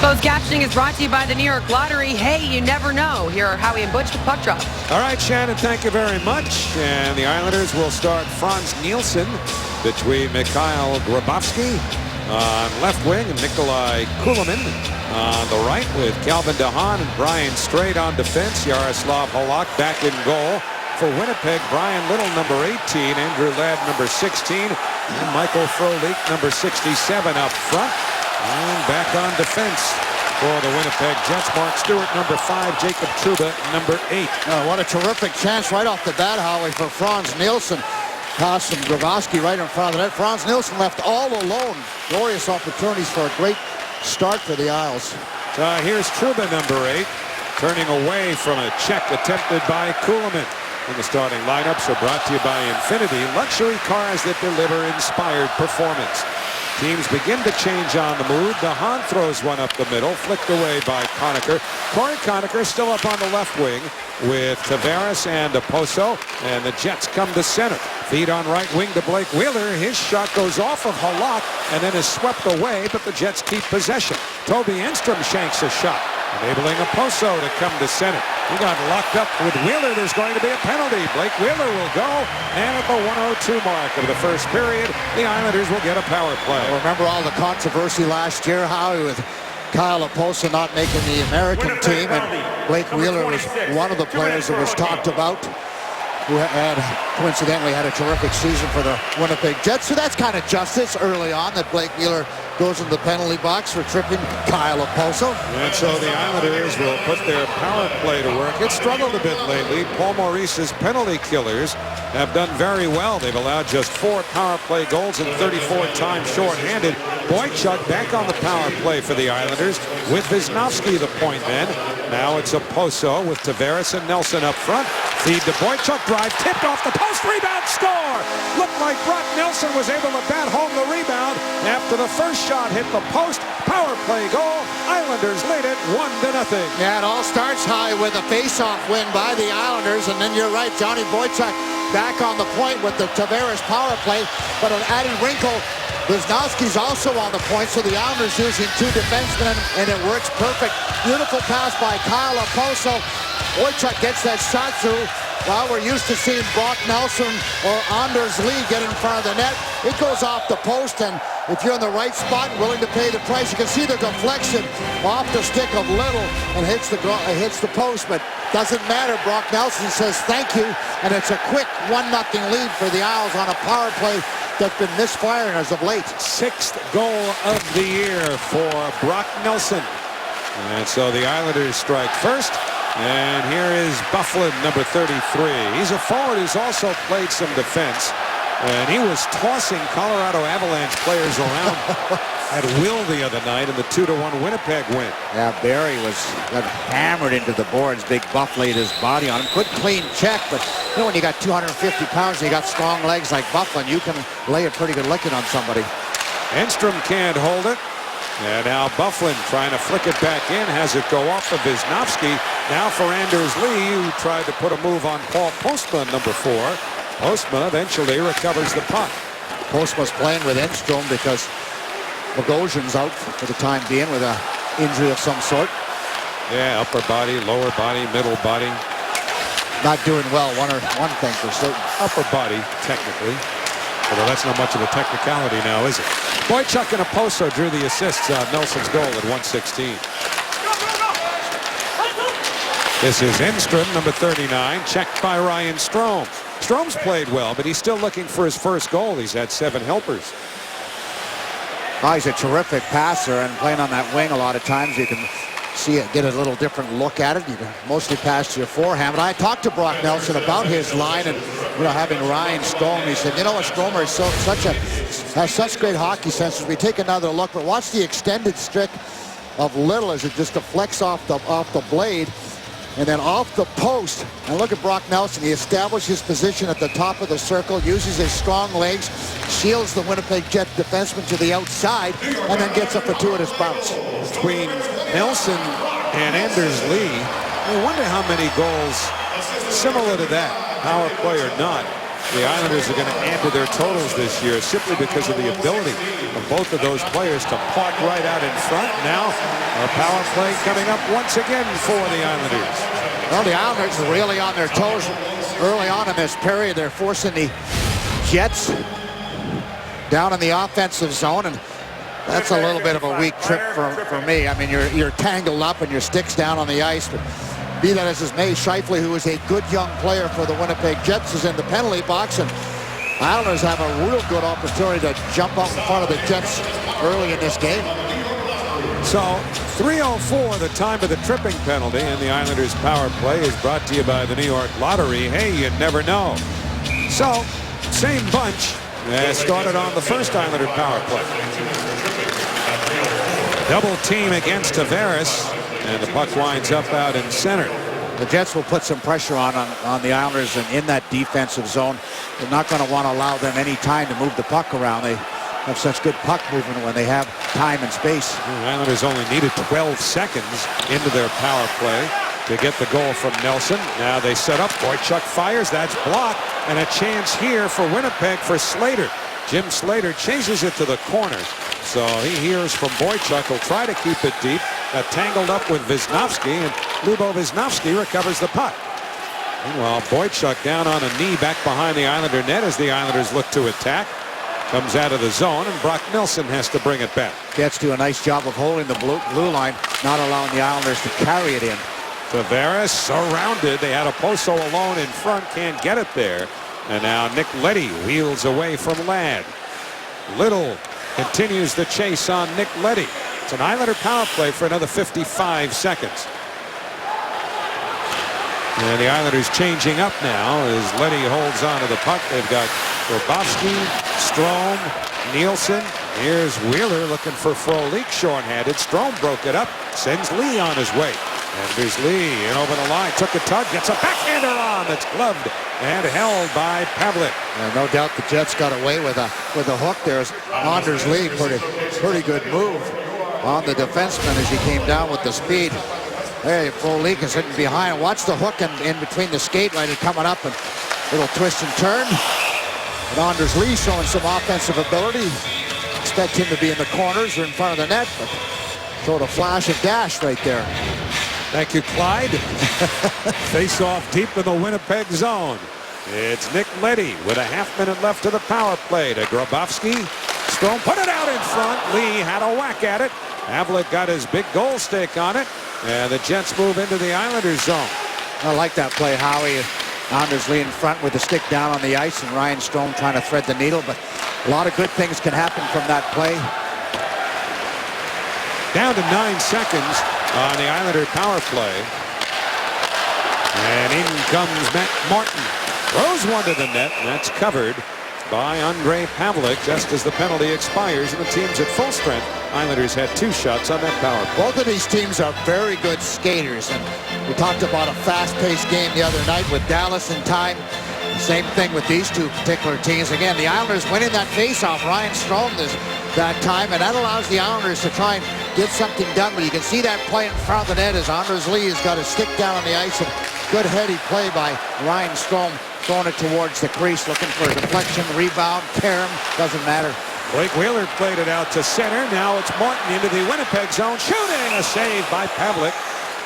Closed captioning is brought to you by the New York Lottery. Hey, you never know. Here are Howie and Butch with Puck Drop. All right, Shannon, thank you very much. And the Islanders will start Franz Nielsen between Mikhail Grabovski on left wing and Nikolai Kulemin on the right, with Calvin DeHaan and Brian Straight on defense. Yaroslav Halak back in goal. For Winnipeg, Brian Little, number 18, Andrew Ladd, number 16, and Michael Frolik, number 67 up front. And back on defense for the Winnipeg Jets, Mark Stewart, number 5, Jacob Trouba, number 8. Oh, what a terrific chance right off the bat, Howie, for Franz Nielsen. Pass from Grabovski right in front of the net. Franz Nielsen left all alone. Glorious opportunities for a great start for the Isles. Here's Trouba, number 8, turning away from a check attempted by Kulemin. And the starting lineups are brought to you by Infinity, luxury cars that deliver inspired performance. Teams begin to change on the move. DeHaan throws one up the middle, flicked away by Conacher. Corey Conacher still up on the left wing with Tavares and Oposo, and the Jets come to center. Feed on right wing to Blake Wheeler. His shot goes off of Halak and then is swept away, but the Jets keep possession. Toby Enstrom shanks a shot, enabling Oposo to come to center. He got locked up with Wheeler. There's going to be a penalty. Blake Wheeler will go, and at the 1:02 mark of the first period, the Islanders will get a power play. Remember all the controversy last year, Howie, with Kyle Oposo not making the American team, and Blake Wheeler was one of the players that was talked about, who had coincidentally had a terrific season for the Winnipeg Jets. So that's kind of justice early on that Blake Wheeler goes in the penalty box for tripping Kyle Oposo. And so the Islanders will put their power play to work. It's struggled a bit lately. Paul Maurice's penalty killers have done very well. They've allowed just 4 power play goals and 34 times shorthanded. Boychuk back on the power play for the Islanders with Wisnowski the point man. Now it's Oposo with Tavares and Nelson up front. Feed to Boychuk, drive tipped off the post, rebound, score! Looked like Brock Nelson was able to bat home the rebound after the first shot hit the post. Power play goal. Islanders lead it 1-0. Yeah, it all starts high with a face-off win by the Islanders, and then you're right, Johnny Boychuk back on the point with the Tavares power play, but an added wrinkle. Wisnowski's also on the point, so the Islanders using 2 defensemen, and it works perfect. Beautiful pass by Kyle Oposo. Boychuk gets that shot through. Well, we're used to seeing Brock Nelson or Anders Lee get in front of the net. It goes off the post, and if you're in the right spot and willing to pay the price, you can see the deflection off the stick of Little and hits the post, but doesn't matter. Brock Nelson says thank you, and it's a quick 1-0 lead for the Isles on a power play that's been misfiring as of late. 6th goal of the year for Brock Nelson. And so the Islanders strike first. And here is Byfuglien, number 33. He's a forward who's also played some defense. And he was tossing Colorado Avalanche players around at will the other night in the 2-1 Winnipeg win. Yeah, Barry got hammered into the boards. Big Buff laid his body on him. Good clean check, but you know when you got 250 pounds and you got strong legs like Byfuglien, you can lay a pretty good licking on somebody. Enstrom can't hold it. And now Byfuglien trying to flick it back in, has it go off of Wisnowski. Now for Anders Lee, who tried to put a move on Paul Postma, number 4. Postma eventually recovers the puck. Postma's playing with Enstrom because Bogosian's out for the time being with an injury of some sort. Yeah, upper body, lower body, middle body. Not doing well, one thing for certain. Upper body, technically. Although that's not much of a technicality now, is it? Boychuk and Oposo drew the assists on Nelson's goal at 1:16. This is Enstrom, number 39, checked by Ryan Strome. Strome's played well, but he's still looking for his first goal. He's had 7 helpers. Oh, he's a terrific passer, and playing on that wing a lot of times you can see it, get a little different look at it. You can mostly pass to your forehand. But I talked to Brock Nelson about his line and having Ryan Strome. He said, you know what, Stromer has such great hockey sense. As we take another look, but watch the extended stick of Little as it just deflects off the blade and then off the post. And look at Brock Nelson. He established his position at the top of the circle, uses his strong legs, shields the Winnipeg Jet defenseman to the outside, and then gets a fortuitous bounce. Between Nelson and Anders Lee, I wonder how many goals similar to that, power play or not, the Islanders are going to add to their totals this year simply because of the ability of both of those players to park right out in front. Now a power play coming up once again for the Islanders. Well, the Islanders are really on their toes early on in this period. They're forcing the Jets down in the offensive zone, and that's a little bit of a weak trip for me. I mean, you're tangled up and your stick's down on the ice. But be that as it may, Scheifele, who is a good young player for the Winnipeg Jets, is in the penalty box, and Islanders have a real good opportunity to jump out in front of the Jets early in this game. So 3:04, the time of the tripping penalty, and the Islanders power play is brought to you by the New York Lottery. Hey, you never know. So same bunch as started on the first Islander power play. Double team against Tavares, and the puck winds up out in center. The Jets will put some pressure on the Islanders, and in that defensive zone, they're not going to want to allow them any time to move the puck around. They have such good puck movement when they have time and space. The Islanders only needed 12 seconds into their power play to get the goal from Nelson. Now they set up. Boychuk fires. That's blocked. And a chance here for Winnipeg for Slater. Jim Slater chases it to the corner. So he hears from Boychuk. He'll try to keep it deep. Tangled up with Wisnowski, and Lubo Wisnowski recovers the puck. Meanwhile, Boychuk down on a knee back behind the Islander net as the Islanders look to attack. Comes out of the zone, and Brock Nelson has to bring it back. Jets do a nice job of holding the blue line, not allowing the Islanders to carry it in. Tavares surrounded. They had a Poso alone in front, can't get it there. And now Nick Leddy wheels away from Ladd. Little continues the chase on Nick Leddy. It's an Islander power play for another 55 seconds. And the Islanders changing up now as Leddy holds on to the puck. They've got Grabowski, Strome, Nielsen. Here's Wheeler looking for Frolik, short-handed. Strome broke it up, sends Lee on his way. And there's Lee in over the line, took a tug, gets a backhander on that's gloved and held by Pavlik. And no doubt the Jets got away with a hook. There's Anders Lee, pretty good move on the defenseman as he came down with the speed. There, Frolik is sitting behind. Watch the hook in between the skate right and coming up, and little twist and turn. And Anders Lee showing some offensive ability. Expect him to be in the corners or in front of the net, but showed a flash of dash right there. Thank you, Clyde. Face off deep in the Winnipeg zone. It's Nick Leddy with a half-minute left to the power play to Grabowski. Strome put it out in front. Lee had a whack at it. Pavlik got his big goal stake on it. And the Jets move into the Islanders zone. I like that play, Howie. Anders Lee in front with the stick down on the ice, and Ryan Strome trying to thread the needle. But a lot of good things can happen from that play. Down to 9 seconds on the Islander power play. And in comes Matt Martin. Throws one to the net, and that's covered by Andrei Pavlik just as the penalty expires, and the team's at full strength. Islanders had 2 shots on that power play. Both of these teams are very good skaters, and we talked about a fast-paced game the other night with Dallas in time. Same thing with these two particular teams. Again, the Islanders winning that face-off. Ryan Strome that time, and that allows the Islanders to try and get something done. But you can see that play in front of the net as Anders Lee has got his stick down on the ice. And good heady play by Ryan Strome, throwing it towards the crease, looking for a deflection, rebound, carom, doesn't matter. Blake Wheeler played it out to center. Now it's Martin into the Winnipeg zone, shooting, a save by Pavlik.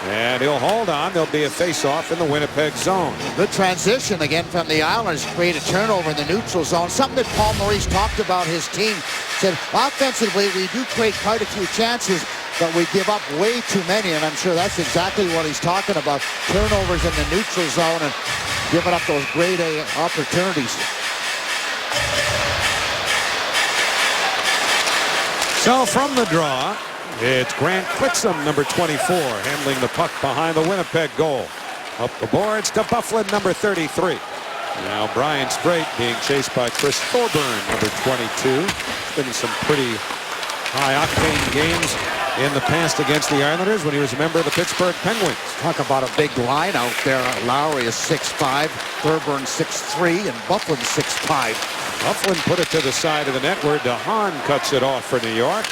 And he'll hold on. There'll be a face-off in the Winnipeg zone. Good transition again from the Islanders. Create a turnover in the neutral zone. Something that Paul Maurice talked about his team. Said offensively we do create quite a few chances, but we give up way too many. And I'm sure that's exactly what he's talking about. Turnovers in the neutral zone and giving up those grade A opportunities. So from the draw, it's Grant Clixom, number 24, handling the puck behind the Winnipeg goal. Up the boards to Bufflin, number 33. Now Brian Straight being chased by Chris Thorburn, number 22. Been some pretty high-octane games in the past against the Islanders when he was a member of the Pittsburgh Penguins. Talk about a big line out there. Lowry is 6'5", Thorburn 6'3", and Bufflin 6'5". Bufflin put it to the side of the net where DeHaan cuts it off for New York.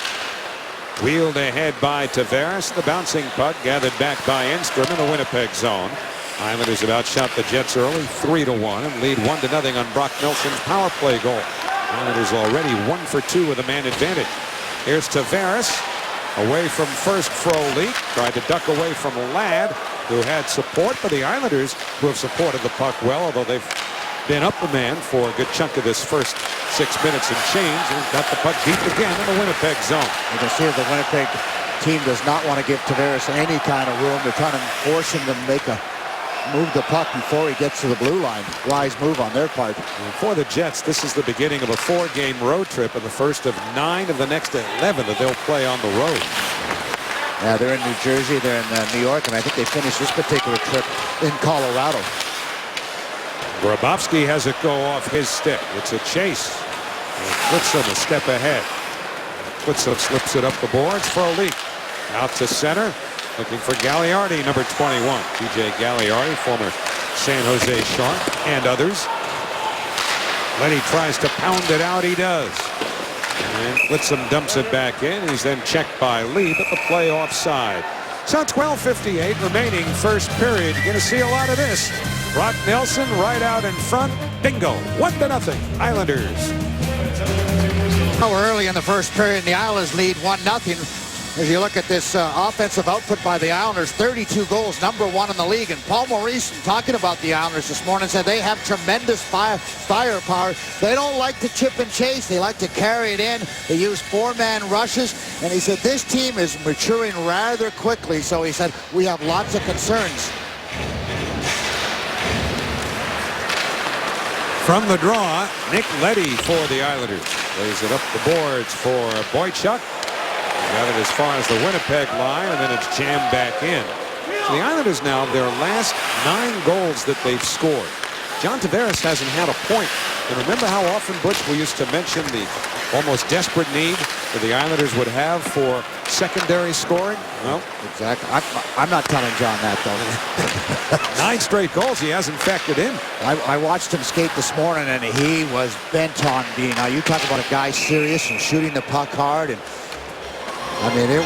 Wheeled ahead by Tavares. The bouncing puck gathered back by Enstrom in the Winnipeg zone. Islanders have outshot the Jets early 3-1 and lead 1-0 on Brock Nelson's power play goal. Islanders already 1 for 2 with a man advantage. Here's Tavares away from first. Frolik tried to duck away from Ladd, who had support, but the Islanders, who have supported the puck well, although they've been up the man for a good chunk of this first 6 minutes and change, and got the puck deep again in the Winnipeg zone. You can see the Winnipeg team does not want to give Tavares any kind of room. They're trying to force him to move the puck before he gets to the blue line. Wise move on their part. And for the Jets, this is the beginning of a 4-game road trip and the first of 9 of the next 11 that they'll play on the road. Yeah, they're in New Jersey, they're in New York, and I think they finished this particular trip in Colorado. Grabowski has it go off his stick. It's a chase. Clitson a step ahead. Clitson slips it up the boards. Frolik out to center. Looking for Gagliardi, number 21. TJ Gagliardi, former San Jose Shark, and others. Lenny tries to pound it out. He does. And Clitson dumps it back in. He's then checked by Lee, but the play offside. So 12:58 remaining first period. You're going to see a lot of this. Brock Nelson right out in front. Bingo. 1-0 Islanders. Early in the first period, the Islanders lead 1-0. As you look at this offensive output by the Islanders, 32 goals, number 1 in the league. And Paul Maurice, talking about the Islanders this morning, said they have tremendous firepower. They don't like to chip and chase. They like to carry it in. They use 4-man rushes. And he said this team is maturing rather quickly. So he said, we have lots of concerns. From the draw, Nick Leddy for the Islanders. Lays it up the boards for Boychuk. Got it as far as the Winnipeg line, and then it's jammed back in. So the Islanders now, their last 9 goals that they've scored. John Tavares hasn't had a point. And remember how often, Butch, we used to mention the almost desperate need that the Islanders would have for secondary scoring? Well, exactly. I'm not telling John that, though. 9 straight goals he hasn't factored in. I watched him skate this morning, and he was bent on being. Now, you talk about a guy serious and shooting the puck hard, and I mean, it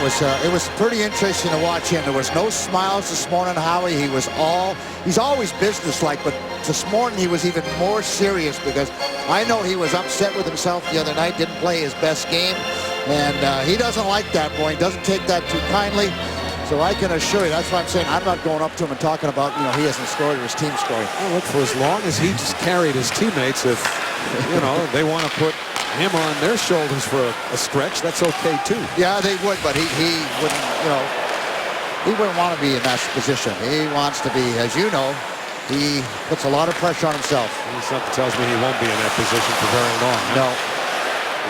was pretty interesting to watch him. There was no smiles this morning, Howie. He's always businesslike, but this morning he was even more serious because I know he was upset with himself the other night, didn't play his best game, and he doesn't like that, boy. He doesn't take that too kindly. So I can assure you, that's why I'm saying I'm not going up to him and talking about, he hasn't scored or his team scoring. Well, look, for as long as he just carried his teammates, if, they want to put him on their shoulders for a stretch, that's okay too. Yeah, they would, but he wouldn't, he wouldn't want to be in that position. He wants to be, as you know, he puts a lot of pressure on himself. Something tells me he won't be in that position for very long. No.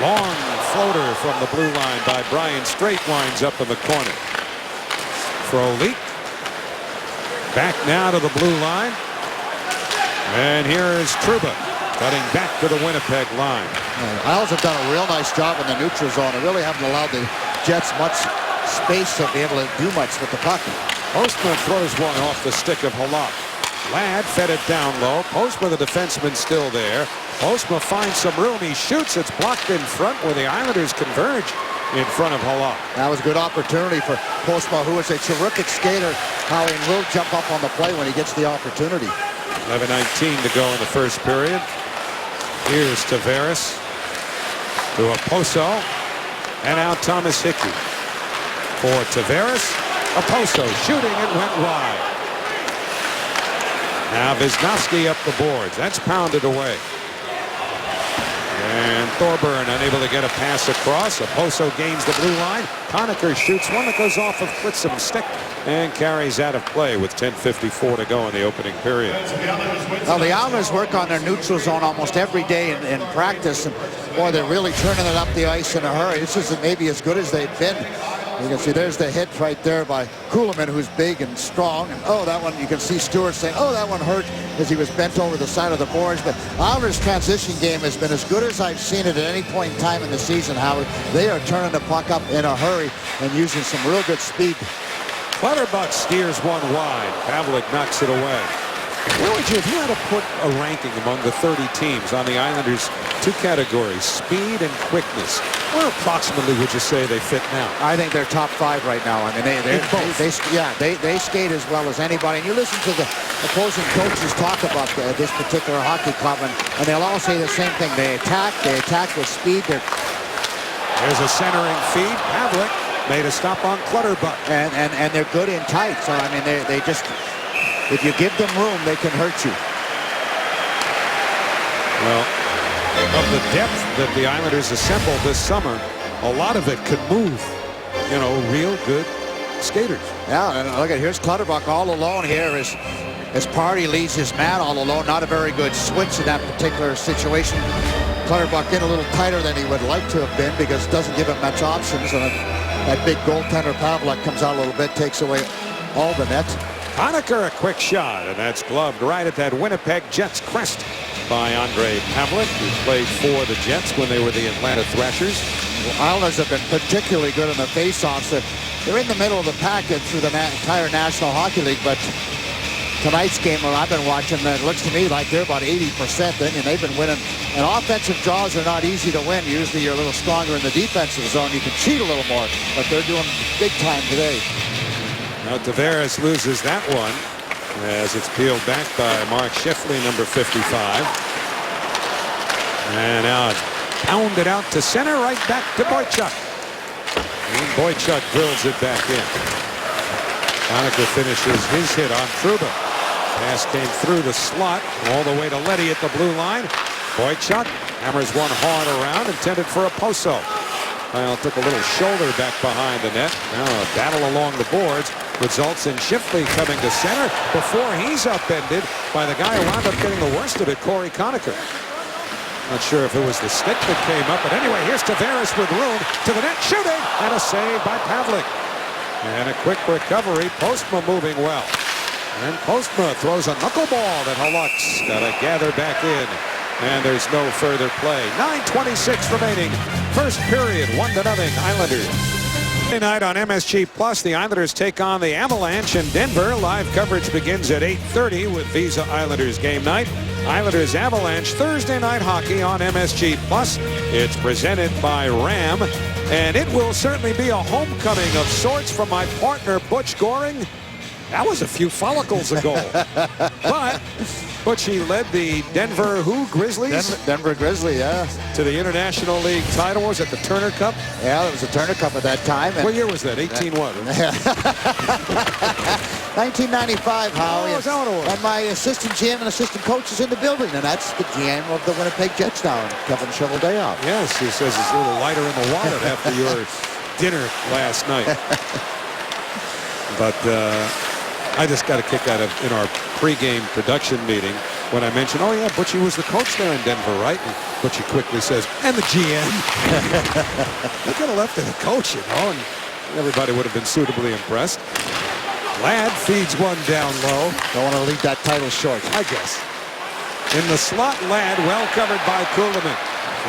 Long floater from the blue line by Brian Straight, winds up in the corner. Frolik back now to the blue line. And here is Trouba cutting back to the Winnipeg line. Isles have done a real nice job in the neutral zone. They really haven't allowed the Jets much space to be able to do much with the puck. Postma throws one off the stick of Halak. Ladd fed it down low. Postma, the defenseman, still there. Postma finds some room. He shoots. It's blocked in front where the Islanders converge in front of Halak. That was a good opportunity for Postma, who is a terrific skater. Howie will jump up on the play when he gets the opportunity. 11:19 to go in the first period. Here's Tavares to Okposo, and now Thomas Hickey. For Tavares, Okposo shooting, it went wide. Now Wisnowski up the boards. That's pounded away. And Thorburn unable to get a pass across. Okposo gains the blue line. Conacher shoots one that goes off of Clitsom's stick and carries out of play with 10:54 to go in the opening period. Well, the Islanders work on their neutral zone almost every day in practice, and boy, they're really turning it up the ice in a hurry. This isn't maybe as good as they've been. You can see there's the hit right there by Kuhlman, who's big and strong. And oh, that one, you can see Stewart saying, oh, that one hurt as he was bent over the side of the boards. But Islanders' transition game has been as good as I've seen it at any point in time in the season, Howard. They are turning the puck up in a hurry and using some real good speed. Clutterbuck steers one wide. Pavlik knocks it away. Where would you, if you had to put a ranking among the 30 teams on the Islanders' two categories, speed and quickness, where approximately would you say they fit now? I think they're top 5 right now. I mean, they skate as well as anybody. And you listen to the opposing coaches talk about this particular hockey club, and they'll all say the same thing. They attack with speed. There's a centering feed. Pavlik made a stop on Clutterbuck. And they're good in tight. So, I mean, they just, if you give them room, they can hurt you. Well, of the depth that the Islanders assembled this summer, a lot of it could move, you know, real good skaters. Yeah, and look at, here's Clutterbuck all alone here as Party leads his man all alone. Not a very good switch in that particular situation. Clutterbuck in a little tighter than he would like to have been because it doesn't give him much options. And that big goaltender Pavlik comes out a little bit, takes away all the nets. Conacher, a quick shot, and that's gloved right at that Winnipeg Jets crest by Andre Pavlik, who played for the Jets when they were the Atlanta Thrashers. Well, Islanders have been particularly good in the faceoffs. They're in the middle of the packet through the entire National Hockey League, but tonight's game, where I've been watching, it looks to me like they're about 80% then, and they've been winning. And offensive draws are not easy to win. Usually you're a little stronger in the defensive zone. You can cheat a little more, but they're doing big time today. Now Tavares loses that one as it's peeled back by Mark Shifley, number 55. And now it's pounded out to center, right back to Boychuk. And Boychuk drills it back in. Conacher finishes his hit on Trouba. Pass came through the slot all the way to Leddy at the blue line. Boychuk hammers one hard around, intended for a Poso. Kyle took a little shoulder back behind the net. Now a battle along the boards results in Shifley coming to center before he's upended by the guy who wound up getting the worst of it, Corey Conacher. Not sure if it was the stick that came up, but anyway, here's Tavares with room to the net, shooting, and a save by Pavlik. And a quick recovery, Postma moving well. And Postma throws a knuckleball that Haluk's got to gather back in. And there's no further play. 9:26 remaining. First period, 1-0 Islanders. Tonight on MSG Plus, the Islanders take on the Avalanche in Denver. Live coverage begins at 8:30 with Visa Islanders game night. Islanders Avalanche Thursday night hockey on MSG Plus. It's presented by Ram. And it will certainly be a homecoming of sorts from my partner, Butch Goring. That was a few follicles ago. But Butchie led the Denver Grizzlies? Denver Grizzly, yeah. To the International League title. Was it the Turner Cup? Yeah, it was the Turner Cup at that time. What year was that? 18 what? 1995, Howie. Oh, is that what it was? And my assistant GM and assistant coach is in the building, and that's the GM of the Winnipeg Jets now, Kevin Shoveldayoff. Yes, he says it's a little lighter in the wallet after your dinner last night. But I just got a kick out of in our pregame production meeting when I mentioned, oh yeah, Butchie was the coach there in Denver, right? And Butchie quickly says, and the GM. They could have left it a coach, you know, and everybody would have been suitably impressed. Ladd feeds one down low. Don't want to leave that title short, I guess. In the slot, Ladd well covered by Kuhlman.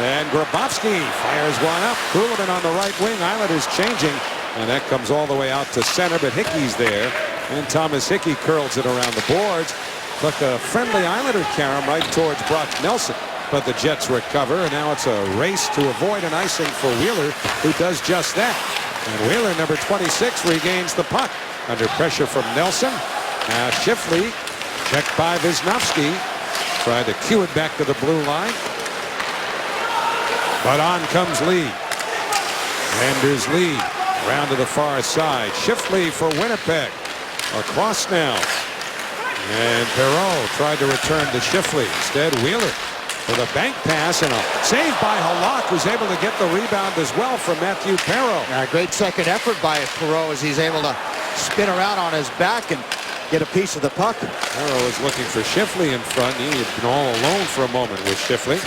And Grabowski fires one up. Kuhlman on the right wing. Islanders changing. And that comes all the way out to center, but Hickey's there. And Thomas Hickey curls it around the boards. Took a friendly Islander carom right towards Brock Nelson. But the Jets recover, and now it's a race to avoid an icing for Wheeler, who does just that. And Wheeler, number 26, regains the puck. Under pressure from Nelson. Now Shifley, checked by Wisnowski. Tried to cue it back to the blue line. But on comes Lee. Anders Lee round to the far side. Shifley for Winnipeg. Across now. And Perreault tried to return to Shifley. Instead, Wheeler with a bank pass and a save by Halak, who's able to get the rebound as well from Matthew Perreault. Great second effort by Perreault as he's able to spin around on his back and get a piece of the puck. Perreault is looking for Shifley in front. He had been all alone for a moment with Shifley.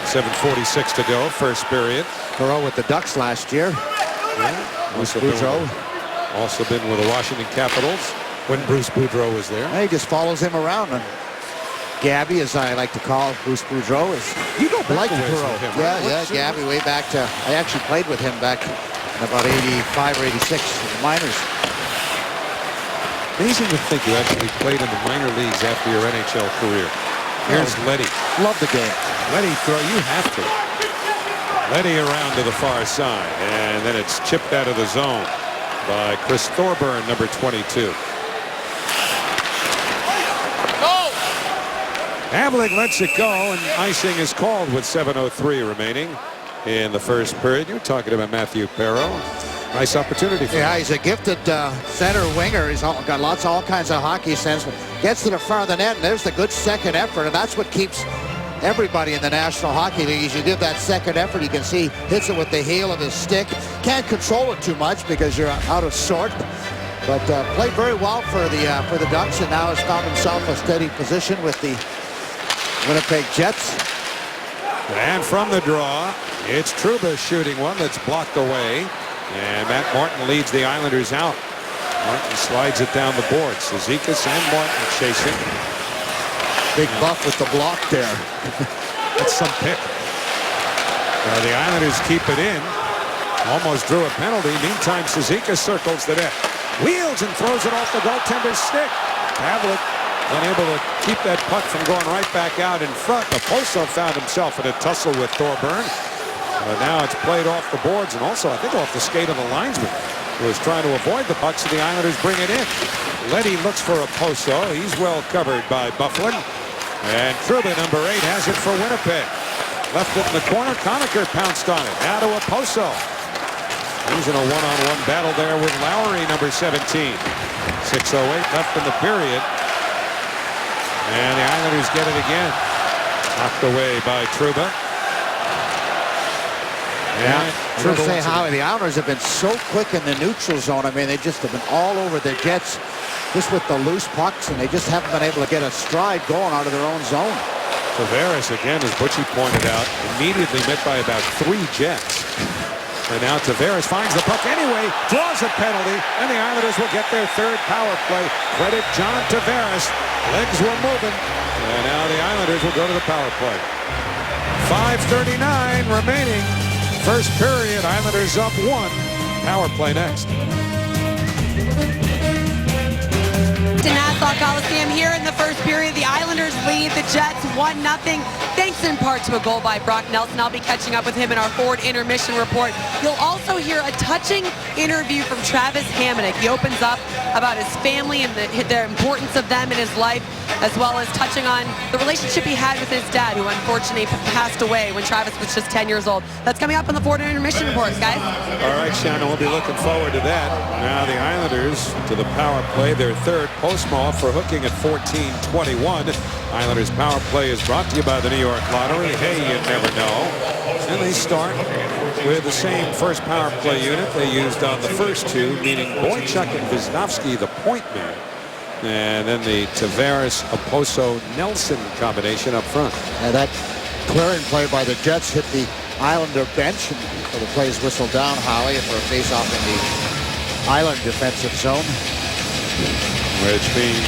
7:46 to go, first period. Perreault with the Ducks last year. Yeah. Bruce Boudreau. Also been with the Washington Capitals when Bruce Boudreau was there. He just follows him around. And Gabby, as I like to call Bruce Boudreau, is you go back like a ways Perreault. with him, Yeah, right? yeah, Gabby, way back to, I actually played with him back in about 85 or 86 in the minors. Amazing to think you actually played in the minor leagues after your NHL career. Here's Leddy. Love the game. Leddy throw. You have to. Leddy around to the far side. And then it's chipped out of the zone by Chris Thorburn, number 22. Havlik lets it go, and icing is called with 7:03 remaining in the first period. You're talking about Matthew Perreault. Nice opportunity for him. Yeah, he's a gifted center winger. He's got all kinds of hockey sense. Gets to the front of the net, and there's the good second effort, and that's what keeps everybody in the National Hockey League. As you give that second effort, you can see hits it with the heel of his stick. Can't control it too much because you're out of sort. But played very well for the Ducks, and now has found himself a steady position with the Winnipeg Jets. And from the draw, it's Trouba shooting one that's blocked away. And Matt Martin leads the Islanders out. Martin slides it down the boards. Cizikas and Martin chasing. Big buff with the block there. That's some pick. The Islanders keep it in. Almost drew a penalty. Meantime, Cizikas circles the net. Wheels and throws it off the goaltender's stick. Havlik unable to keep that puck from going right back out in front. Oposo found himself in a tussle with Thorburn. Now it's played off the boards and also I think off the skate of the linesman, who was trying to avoid the puck, so the Islanders bring it in. Leddy looks for Oposo. He's well covered by Byfuglien. And Trouba, number 8, has it for Winnipeg. Left it in the corner. Conacher pounced on it. Now to Oposo. He's in a one-on-one battle there with Lowry, number 17. 6:08 left in the period. And the Islanders get it again. Knocked away by Trouba. Yeah, I was going to say, Howie, the Islanders have been so quick in the neutral zone. I mean, they just have been all over the Jets just with the loose pucks, and they just haven't been able to get a stride going out of their own zone. Tavares, again, as Butchie pointed out, immediately met by about 3 Jets. And now Tavares finds the puck anyway, draws a penalty, and the Islanders will get their 3rd power play. Credit John Tavares. Legs were moving, and now the Islanders will go to the power play. 5:39 remaining. First period, Islanders up 1. Power play next. To Nassau Coliseum here in the first period. The Islanders lead the Jets 1-0. Thanks in part to a goal by Brock Nelson. I'll be catching up with him in our forward intermission report. You'll also hear a touching interview from Travis Hamonic. He opens up about his family and the importance of them in his life, as well as touching on the relationship he had with his dad, who unfortunately passed away when Travis was just 10 years old. That's coming up in the forward intermission report, guys. All right, Shannon, we'll be looking forward to that. Now the Islanders to the power play, their 3rd. Postma for hooking at 14:21. Islanders power play is brought to you by the New York Lottery. Hey, you never know. And they start with the same first power play unit they used on the first 2, meaning Boychuk and Wisniewski, the point man. And then the Tavares-Oposo-Nelson combination up front. And that clearing play by the Jets hit the Islander bench. And so the play is whistled down, Howie, for a face-off in the Island defensive zone. Which means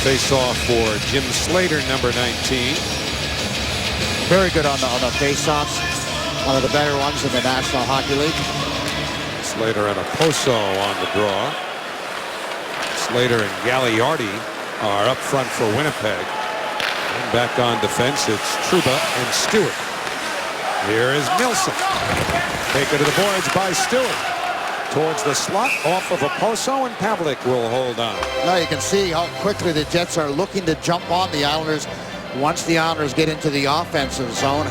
face-off for Jim Slater, number 19. Very good on the face-offs. One of the better ones in the National Hockey League. Slater and Oposo on the draw. Slater and Gagliardi are up front for Winnipeg. And back on defense, it's Trouba and Stewart. Here is Nilsson. Taken to the boards by Stewart. Towards the slot, off of Oposo, and Pavlik will hold on. Now you can see how quickly the Jets are looking to jump on the Islanders once the Islanders get into the offensive zone.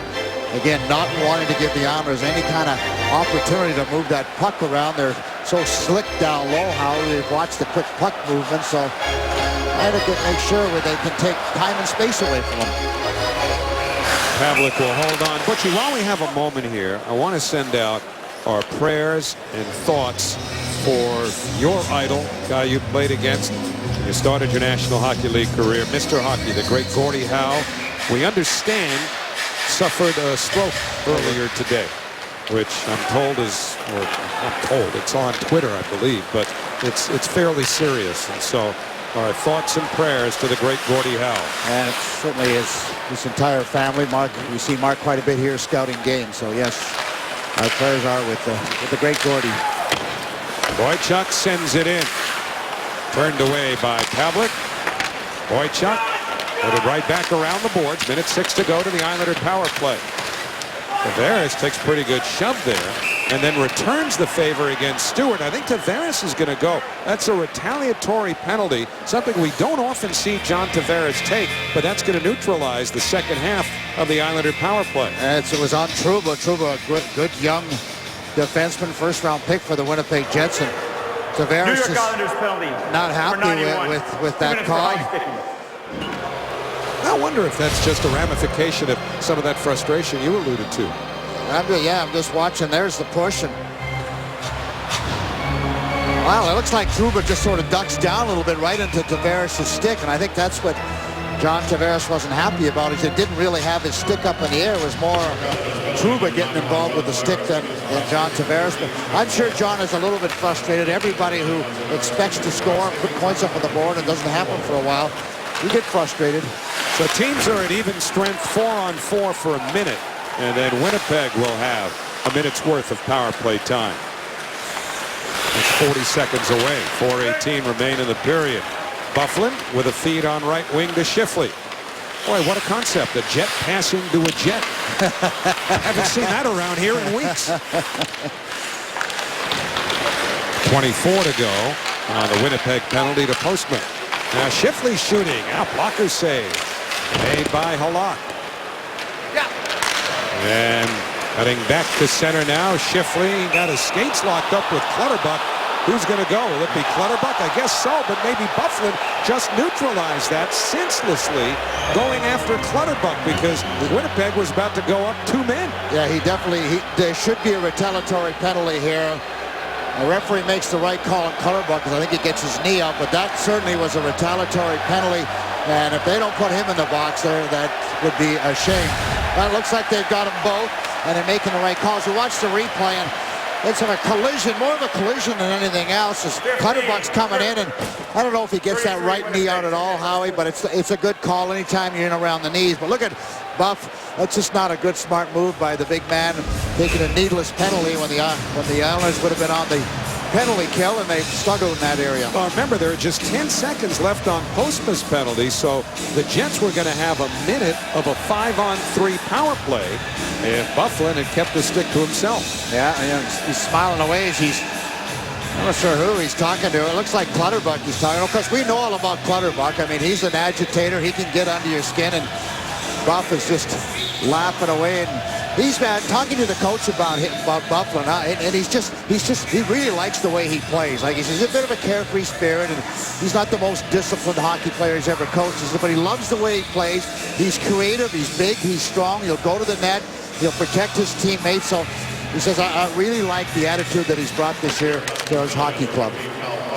Again, not wanting to give the Islanders any kind of opportunity to move that puck around. They're so slick down low, how they've watched the quick puck movement, so trying to make sure where they can take time and space away from them. Pavlik will hold on. Butchie, while we have a moment here, I want to send out our prayers and thoughts for your idol, guy you played against. You started your National Hockey League career, Mr. Hockey, the great Gordie Howe. We understand suffered a stroke earlier today, which I'm told is, or I'm told, it's on Twitter, I believe, but it's fairly serious. And so our thoughts and prayers to the great Gordie Howe. And it certainly is his entire family. Mark, we see Mark quite a bit here scouting games, so yes, our prayers are with the great Gordie. Boychuk sends it in. Turned away by Pavlik. Boychuk put it right back around the boards. Minute 6 to go to the Islander power play. Tavares takes a pretty good shove there and then returns the favor against Stewart. I think Tavares is going to go. That's a retaliatory penalty, something we don't often see John Tavares take, but that's going to neutralize the second half of the Islander power play. It was on Trouba. Trouba, a good young defenseman, first-round pick for the Winnipeg Jets. And Tavares New York is Islanders penalty not happy with that call. I wonder if that's just a ramification of some of that frustration you alluded to. I'm just watching. There's the push. And wow, it looks like Trouba just sort of ducks down a little bit right into Tavares' stick. And I think that's what John Tavares wasn't happy about. He didn't really have his stick up in the air. It was more Trouba getting involved with the stick than John Tavares. But I'm sure John is a little bit frustrated. Everybody who expects to score and put points up on the board and doesn't happen for a while, you get frustrated. So teams are at even strength 4-on-4 for a minute, and then Winnipeg will have a minute's worth of power play time. It's 40 seconds away. 4:18 remain in the period. Byfuglien with a feed on right wing to Scheifele. Boy, what a concept. A Jet passing to a Jet. Haven't seen that around here in weeks. 24 to go on the Winnipeg penalty to Postman. Now Scheifele shooting. Now blocker save. Made by Halak. And cutting back to center now. Scheifele got his skates locked up with Clutterbuck. Who's going to go? Will it be Clutterbuck? I guess so, but maybe Byfuglien just neutralized that senselessly, going after Clutterbuck because Winnipeg was about to go up 2 men. Yeah, there should be a retaliatory penalty here. The referee makes the right call on Clutterbuck because I think he gets his knee up, but that certainly was a retaliatory penalty. And if they don't put him in the box there, that would be a shame. But it looks like they've got them both, and they're making the right calls. We watch the replay, and it's a collision, more of a collision than anything else. As Clutterbuck's coming in, and I don't know if he gets that right knee out at all, Howie, but it's a good call anytime you're in around the knees. But look at Buff. That's just not a good, smart move by the big man, taking a needless penalty when the Islanders would have been on the penalty kill, and they struggled in that area. Well, remember, there are just 10 seconds left on Postma's penalty, so the Jets were going to have a minute of a 5-on-3 power play if Byfuglien had kept the stick to himself. Yeah, he's smiling away as I'm not sure who he's talking to. It looks like Clutterbuck he's talking to. Of course, we know all about Clutterbuck. I mean, he's an agitator. He can get under your skin, and Buff is just laughing away. And he's talking to the coach about Byfuglien, and he really likes the way he plays. Like, he's a bit of a carefree spirit, and he's not the most disciplined hockey player he's ever coached, but he loves the way he plays. He's creative, he's big, he's strong, he'll go to the net, he'll protect his teammates. So he says, I really like the attitude that he's brought this year to his hockey club.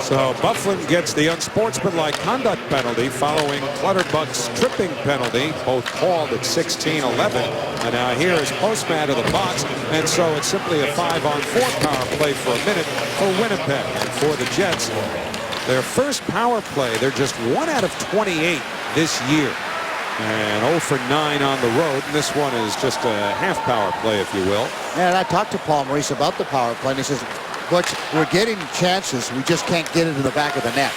So Byfuglien gets the unsportsmanlike conduct penalty following Clutterbuck's tripping penalty, both called at 16-11. And now here is Postman to the box, and so it's simply a 5-on-4 power play for a minute for Winnipeg. And for the Jets, their first power play, they're just 1 out of 28 this year. And 0 for 9 on the road, and this one is just a half power play, if you will. Yeah, and I talked to Paul Maurice about the power play, and he says, "Butch, we're getting chances, we just can't get it in the back of the net."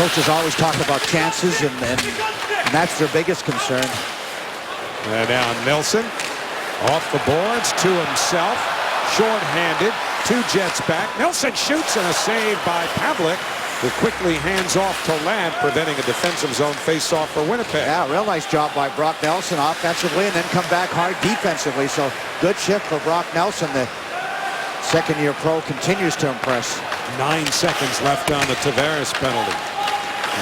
Coaches always talk about chances, and that's their biggest concern. And now Nelson off the boards to himself, short-handed, 2 Jets back. Nelson shoots, and a save by Pavlik, who quickly hands off to Ladd, preventing a defensive zone face-off for Winnipeg. Yeah, real nice job by Brock Nelson offensively, and then come back hard defensively. So good shift for Brock Nelson. The second-year pro continues to impress. 9 seconds left on the Tavares penalty,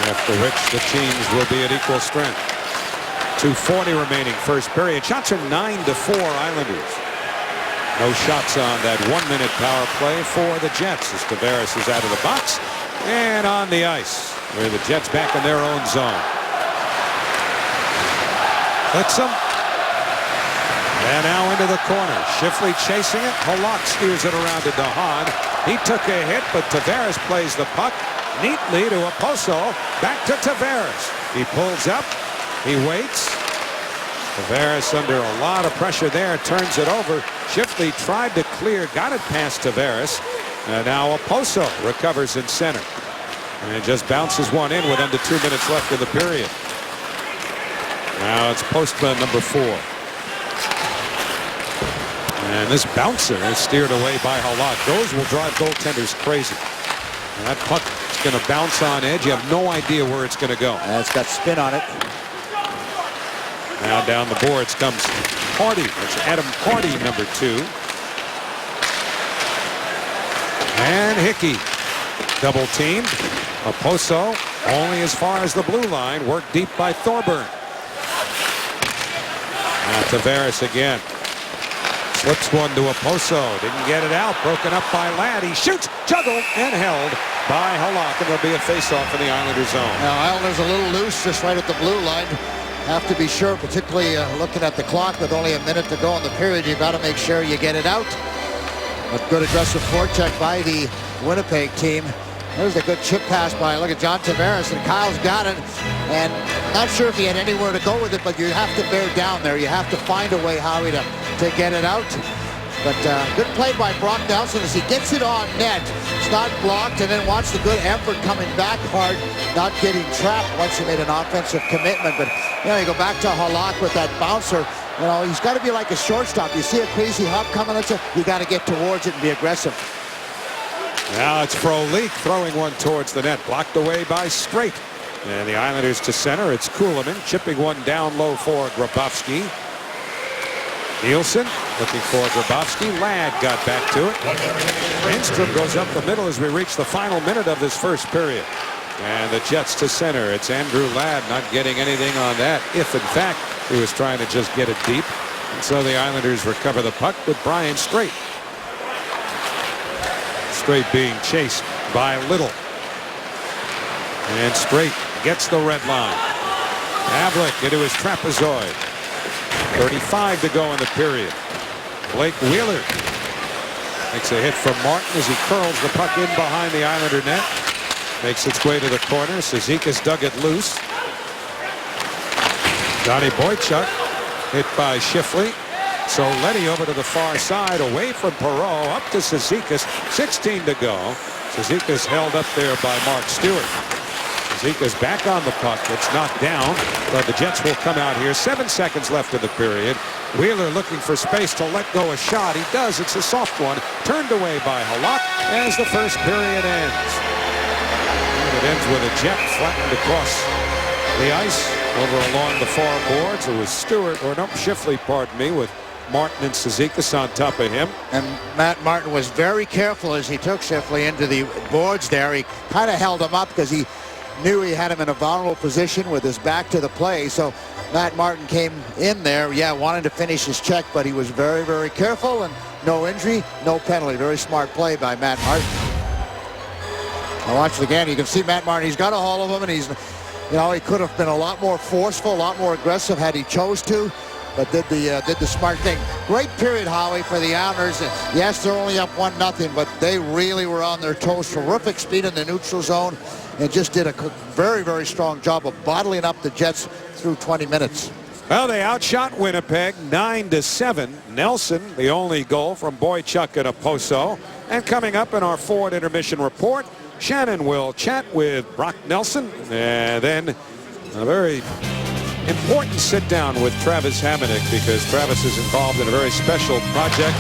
after which the teams will be at equal strength. 2:40 remaining first period. Shots are 9-4 Islanders. No shots on that 1-minute power play for the Jets as Tavares is out of the box and on the ice, where the Jets back in their own zone. Clixam. And now into the corner. Scheifele chasing it. Halak steers it around to DeHaan. He took a hit, but Tavares plays the puck neatly to Oposo. Back to Tavares. He pulls up. He waits. Tavares under a lot of pressure there. Turns it over. Scheifele tried to clear. Got it past Tavares. And now Oposo recovers in center. And just bounces one in with under 2 minutes left in the period. Now it's Postman, number 4. And this bouncer is steered away by Halak. Those will drive goaltenders crazy. And that puck is going to bounce on edge. You have no idea where it's going to go. It's got spin on it. Now down the boards comes Hardy. That's Adam Hardy, number 2. And Hickey. Double teamed. Oposo only as far as the blue line. Worked deep by Thorburn. Now Tavares again. Slips one to Oposo. Didn't get it out. Broken up by Ladd. He shoots, juggled, and held by Halak. And there'll be a face-off in the Islanders zone. Now Islanders a little loose just right at the blue line. Have to be sure, particularly looking at the clock with only a minute to go in the period. You've got to make sure you get it out. A good aggressive forecheck by the Winnipeg team. There's a good chip pass by, look at John Tavares, and Kyle's got it. And not sure if he had anywhere to go with it, but you have to bear down there. You have to find a way, Howie, to get it out. But good play by Brock Nelson as he gets it on net. It's not blocked, and then watch the good effort coming back hard, not getting trapped once he made an offensive commitment. But, you know, you go back to Halak with that bouncer. You know, he's got to be like a shortstop. You see a crazy hop coming at you, you got to get towards it and be aggressive. Now it's Frolik throwing one towards the net. Blocked away by Straight. And the Islanders to center. It's Kuhlman chipping one down low for Grabowski. Nielsen looking for Grabowski. Ladd got back to it. Enstrom goes up the middle as we reach the final minute of this first period. And the Jets to center. It's Andrew Ladd not getting anything on that, if in fact he was trying to just get it deep. And so the Islanders recover the puck with Brian Straight. Straight being chased by Little. And Straight gets the red line. Havlik into his trapezoid. 35 to go in the period. Blake Wheeler makes a hit from Martin as he curls the puck in behind the Islander net. Makes its way to the corner. Cizikas dug it loose. Johnny Boychuk hit by Shifley. So Letty over to the far side, away from Perreault, up to Cizikas. 16 to go. Cizikas held up there by Mark Stewart. Cizikas back on the puck. It's knocked down, but the Jets will come out here. 7 seconds left in the period. Wheeler looking for space to let go a shot. He does. It's a soft one. Turned away by Halak as the first period ends. And it ends with a Jet flattened across the ice over along the far boards. It was Stewart, or no, Shifley, pardon me, with Martin and Cizikas on top of him. And Matt Martin was very careful as he took Shifley into the boards there. He kind of held him up because he knew he had him in a vulnerable position with his back to the play. So Matt Martin came in there, wanted to finish his check, but he was very, very careful, and no injury, no penalty. Very smart play by Matt Martin. Now watch it again. You can see Matt Martin. He's got a hold of him, and he's, you know, he could have been a lot more forceful, a lot more aggressive had he chose to, but did the smart thing. Great period, Howie, for the Islanders. Yes, they're only up 1-0, but they really were on their toes. Terrific speed in the neutral zone, and just did a very, very strong job of bottling up the Jets through 20 minutes. Well, they outshot Winnipeg 9-7. Nelson, the only goal from Boychuk and Oposo. And coming up in our forward intermission report, Shannon will chat with Brock Nelson, and then a very important sit-down with Travis Hamonic, because Travis is involved in a very special project.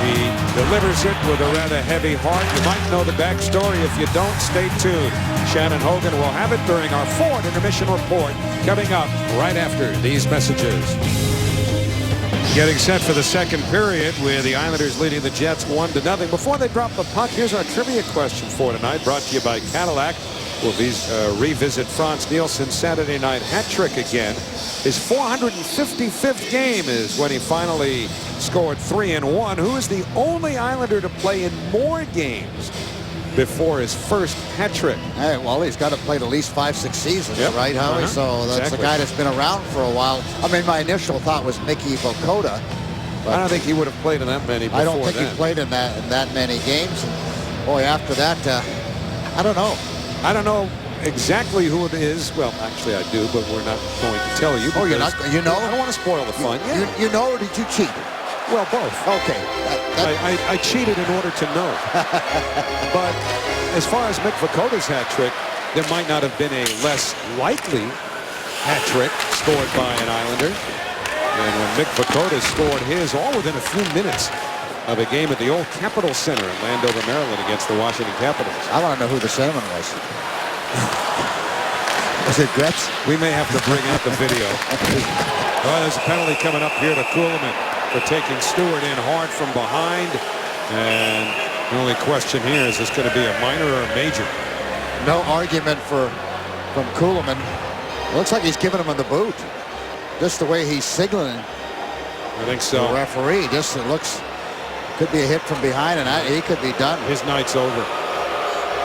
He delivers it with a rather heavy heart. You might know the backstory. If you don't, stay tuned. Shannon Hogan will have it during our forward intermission report coming up right after these messages. Getting set for the second period with the Islanders leading the Jets 1-0. Before they drop the puck, here's our trivia question for tonight, brought to you by Cadillac. We'll revisit Franz Nielsen's Saturday night hat trick again. His 455th game is when he finally scored 3-1. Who is the only Islander to play in more games before his first hat trick? Hey, well, he's got to play at least 5-6 seasons, right, Howie? So that's exactly. the guy that's been around for a while. I mean, my initial thought was Mickey Vokota. I don't think he would have played in that many before. I don't think he played in that many games. And boy, after that, I don't know. I don't know exactly who it is. Well, actually, I do, but we're not going to tell you. Oh, you're not? You know? I don't want to spoil the fun. You know, or did you cheat? Well, both. Okay. I cheated in order to know. But as far as Mick Vakota's hat trick, there might not have been a less likely hat trick scored by an Islander. And when Mick Vakota scored his all within a few minutes of a game at the old Capitol Center in Landover, Maryland against the Washington Capitals. I want to know who the centerman was. Was it Gretz? We may have to bring out the video. Well, there's a penalty coming up here to Kuhlman for taking Stewart in hard from behind. And the only question here is this going to be a minor or a major? No argument from Kuhlman. Looks like he's giving him in the boot. Just the way he's signaling. I think so. The referee, just it looks, could be a hit from behind, and he could be done. His night's over.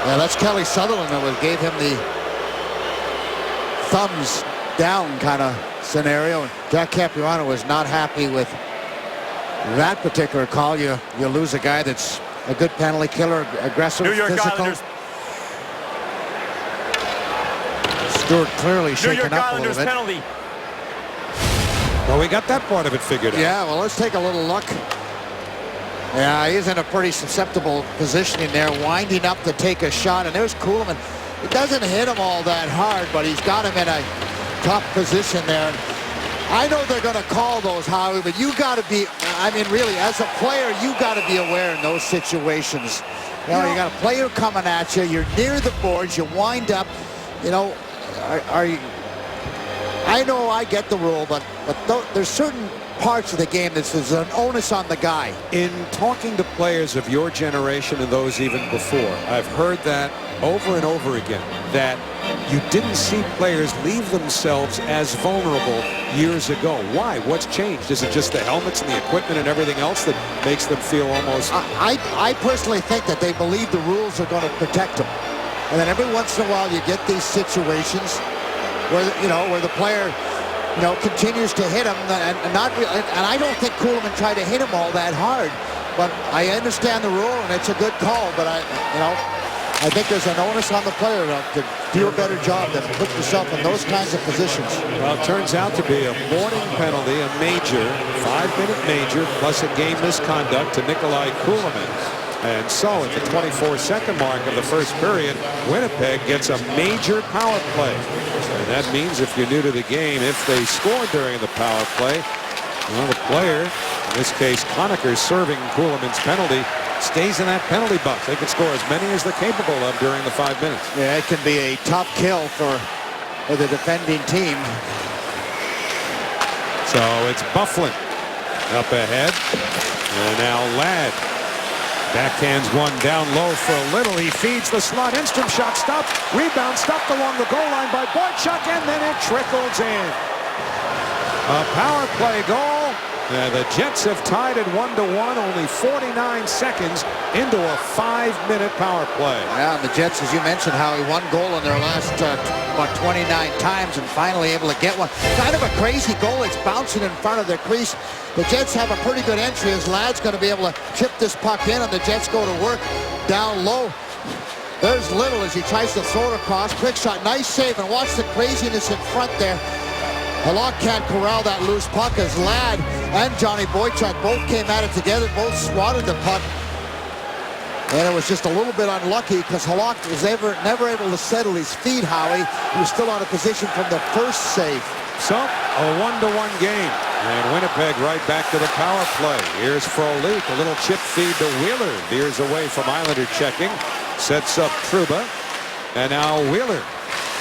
Yeah, that's Kelly Sutherland that gave him the thumbs down kind of scenario. And Jack Capuano was not happy with that particular call. You lose a guy that's a good penalty killer, aggressive, New York physical. Islanders. Stewart clearly New shaken York up Islanders a little bit. penalty. Well, we got that part of it figured out. Yeah, well, let's take a little look. Yeah, he's in a pretty susceptible positioning there, winding up to take a shot. And there's Kuhlman. It doesn't hit him all that hard, but he's got him in a tough position there. I know they're going to call those, Howie, but you got to be, I mean, really, as a player, you got to be aware in those situations. You got a player coming at you. You're near the boards. You wind up, are you... I know I get the rule, but there's certain parts of the game that is an onus on the guy. In talking to players of your generation and those even before, I've heard that over and over again, that you didn't see players leave themselves as vulnerable years ago. Why? What's changed? Is it just the helmets and the equipment and everything else that makes them feel almost... I personally think that they believe the rules are going to protect them. And then every once in a while you get these situations where, where the player, continues to hit him, and I don't think Kuhlman tried to hit him all that hard. But I understand the rule, and it's a good call. But I think there's an onus on the player to do a better job than put yourself in those kinds of positions. Well, it turns out to be a morning penalty, a major, 5-minute major, plus a game misconduct to Nikolai Kuhlman. And so at the 24-second mark of the first period, Winnipeg gets a major power play. And that means if you're new to the game, if they score during the power play, well, the player, in this case Conacher serving Kuhlman's penalty, stays in that penalty box. They can score as many as they're capable of during the 5 minutes. Yeah, it can be a tough kill for the defending team. So it's Bufflin up ahead. And now Ladd backhands one down low for a little. He feeds the slot. Enstrom shot stopped. Rebound stopped along the goal line by Boychuk, and then it trickles in. A power play goal. The Jets have tied it 1-1, only 49 seconds into a 5-minute power play. Yeah, and the Jets, as you mentioned, Howie, one goal in their last 29 times and finally able to get one. Kind of a crazy goal. It's bouncing in front of their crease. The Jets have a pretty good entry as Ladd's going to be able to chip this puck in, and the Jets go to work down low. There's Little as he tries to throw it across. Quick shot, nice save, and watch the craziness in front there. Halak can't corral that loose puck as Ladd and Johnny Boychuk both came at it together, both swatted the puck. And it was just a little bit unlucky because Halak was never able to settle his feet, Howie. He was still out of position from the first save. So, a 1-1 game. And Winnipeg right back to the power play. Here's Frolik, a little chip feed to Wheeler. Veers away from Islander checking. Sets up Trouba. And now Wheeler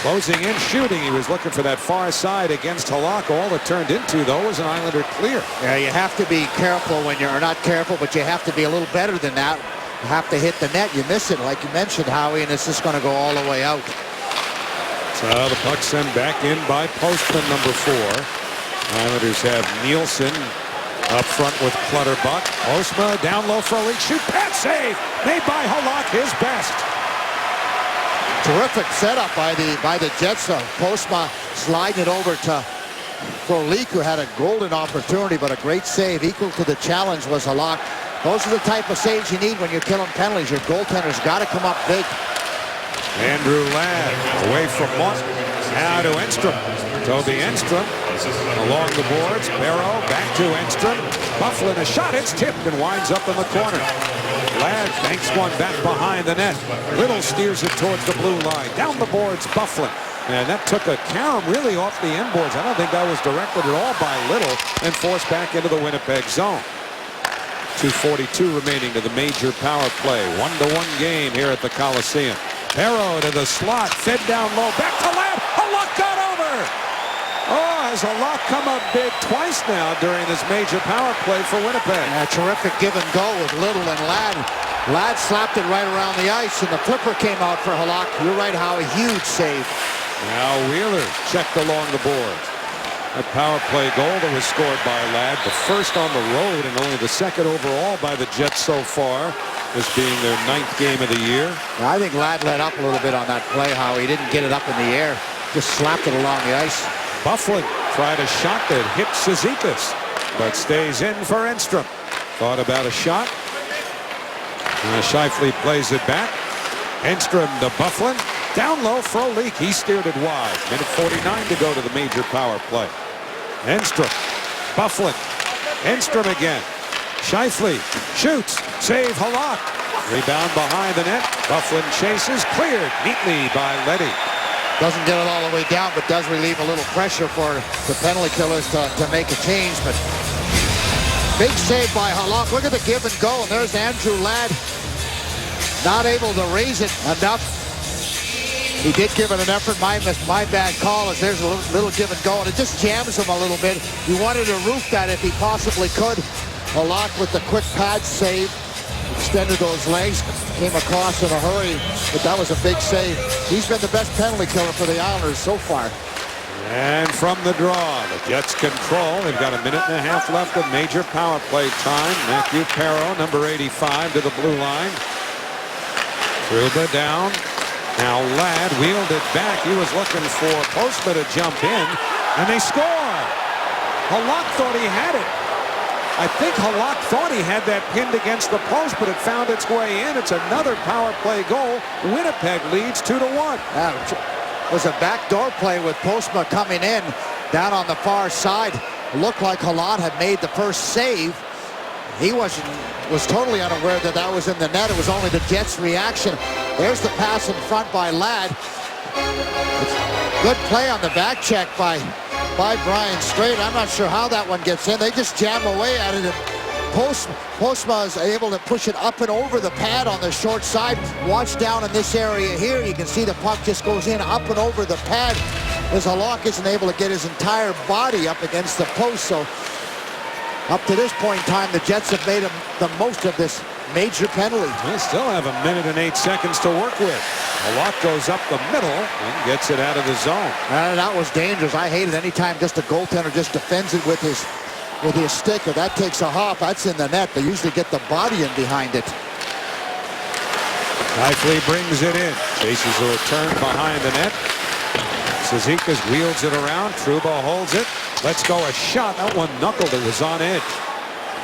closing in, shooting. He was looking for that far side against Halak. All it turned into, though, was an Islander clear. Yeah, you have to be careful when you're not careful, but you have to be a little better than that. You have to hit the net. You miss it, like you mentioned, Howie, and it's just going to go all the way out. So the puck sent back in by Postman, number 4. Islanders have Nielsen up front with Clutterbuck. Postma down low for a leak shoot. Pass save made by Halak, his best. Terrific setup by the Jets. Postma sliding it over to Frolik, who had a golden opportunity, but a great save. Equal to the challenge was Halak. Those are the type of saves you need when you're killing penalties. Your goaltender's got to come up big. Andrew Ladd away from Martin. Now to Enstrom. Toby Enstrom along the boards. Barrow back to Enstrom. Byfuglien a shot. It's tipped and winds up in the corner. Ladd banks one back behind the net. Little steers it towards the blue line. Down the boards, Byfuglien. And that took a carom really off the end boards. I don't think that was directed at all by Little and forced back into the Winnipeg zone. 2:42 remaining to the major power play. 1-1 game here at the Coliseum. Barrow to the slot, fed down low, back to Ladd. Halak got over. Oh, has Halak come up big twice now during this major power play for Winnipeg. A terrific give and go with Little and Ladd. Ladd slapped it right around the ice, and the flipper came out for Halak. You're right, Howe, a huge save. Now Wheeler checked along the boards. A power play goal that was scored by Ladd, the first on the road and only the second overall by the Jets so far, this being their 9th game of the year. Now, I think Ladd let up a little bit on that play, Howe. He didn't get it up in the air, just slapped it along the ice. Byfuglien tried a shot that hit Cizikas, but stays in for Enstrom. Thought about a shot. Scheifele plays it back. Enstrom to Byfuglien. Down low, Frolik. He steered it wide. Minute 49 to go to the major power play. Enstrom. Byfuglien. Enstrom again. Scheifele shoots. Save Halak. Rebound behind the net. Byfuglien chases. Cleared neatly by Leddy. Doesn't get it all the way down, but does relieve a little pressure for the penalty killers to make a change. But big save by Halak. Look at the give and go. And there's Andrew Ladd. Not able to raise it enough. He did give it an effort. My bad call as there's a little give and go, and it just jams him a little bit. He wanted to roof that if he possibly could. Halak with the quick pad save. Extended those legs. Came across in a hurry, but that was a big save. He's been the best penalty killer for the Islanders so far. And from the draw, the Jets control. They've got a minute and a half left of major power play time. Matthew Perreault, number 85, to the blue line. Trouba down. Now Ladd wheeled it back. He was looking for Postma to jump in, and they score. Halak thought he had it. I think Halak thought he had that pinned against the post, but it found its way in. It's another power play goal. Winnipeg leads 2-1. That was a backdoor play with Postma coming in down on the far side. It looked like Halak had made the first save. He was totally unaware that that was in the net. It was only the Jets' reaction. There's the pass in front by Ladd. Good play on the back check by Brian Straight. I'm not sure how that one gets in. They just jam away at it. And Postma is able to push it up and over the pad on the short side. Watch down in this area here. You can see the puck just goes in up and over the pad as Halak isn't able to get his entire body up against the post. So up to this point in time, the Jets have made the most of this major penalty. They still have a minute and 8 seconds to work with. Halak goes up the middle and gets it out of the zone. That was dangerous. I hate it anytime just a goaltender just defends it with his stick. If that takes a hop, that's in the net. They usually get the body in behind it. Scheifele brings it in. Chases a return behind the net. Cizikas wheels it around. Trouba holds it. Let's go a shot. That one knuckled. It was on edge.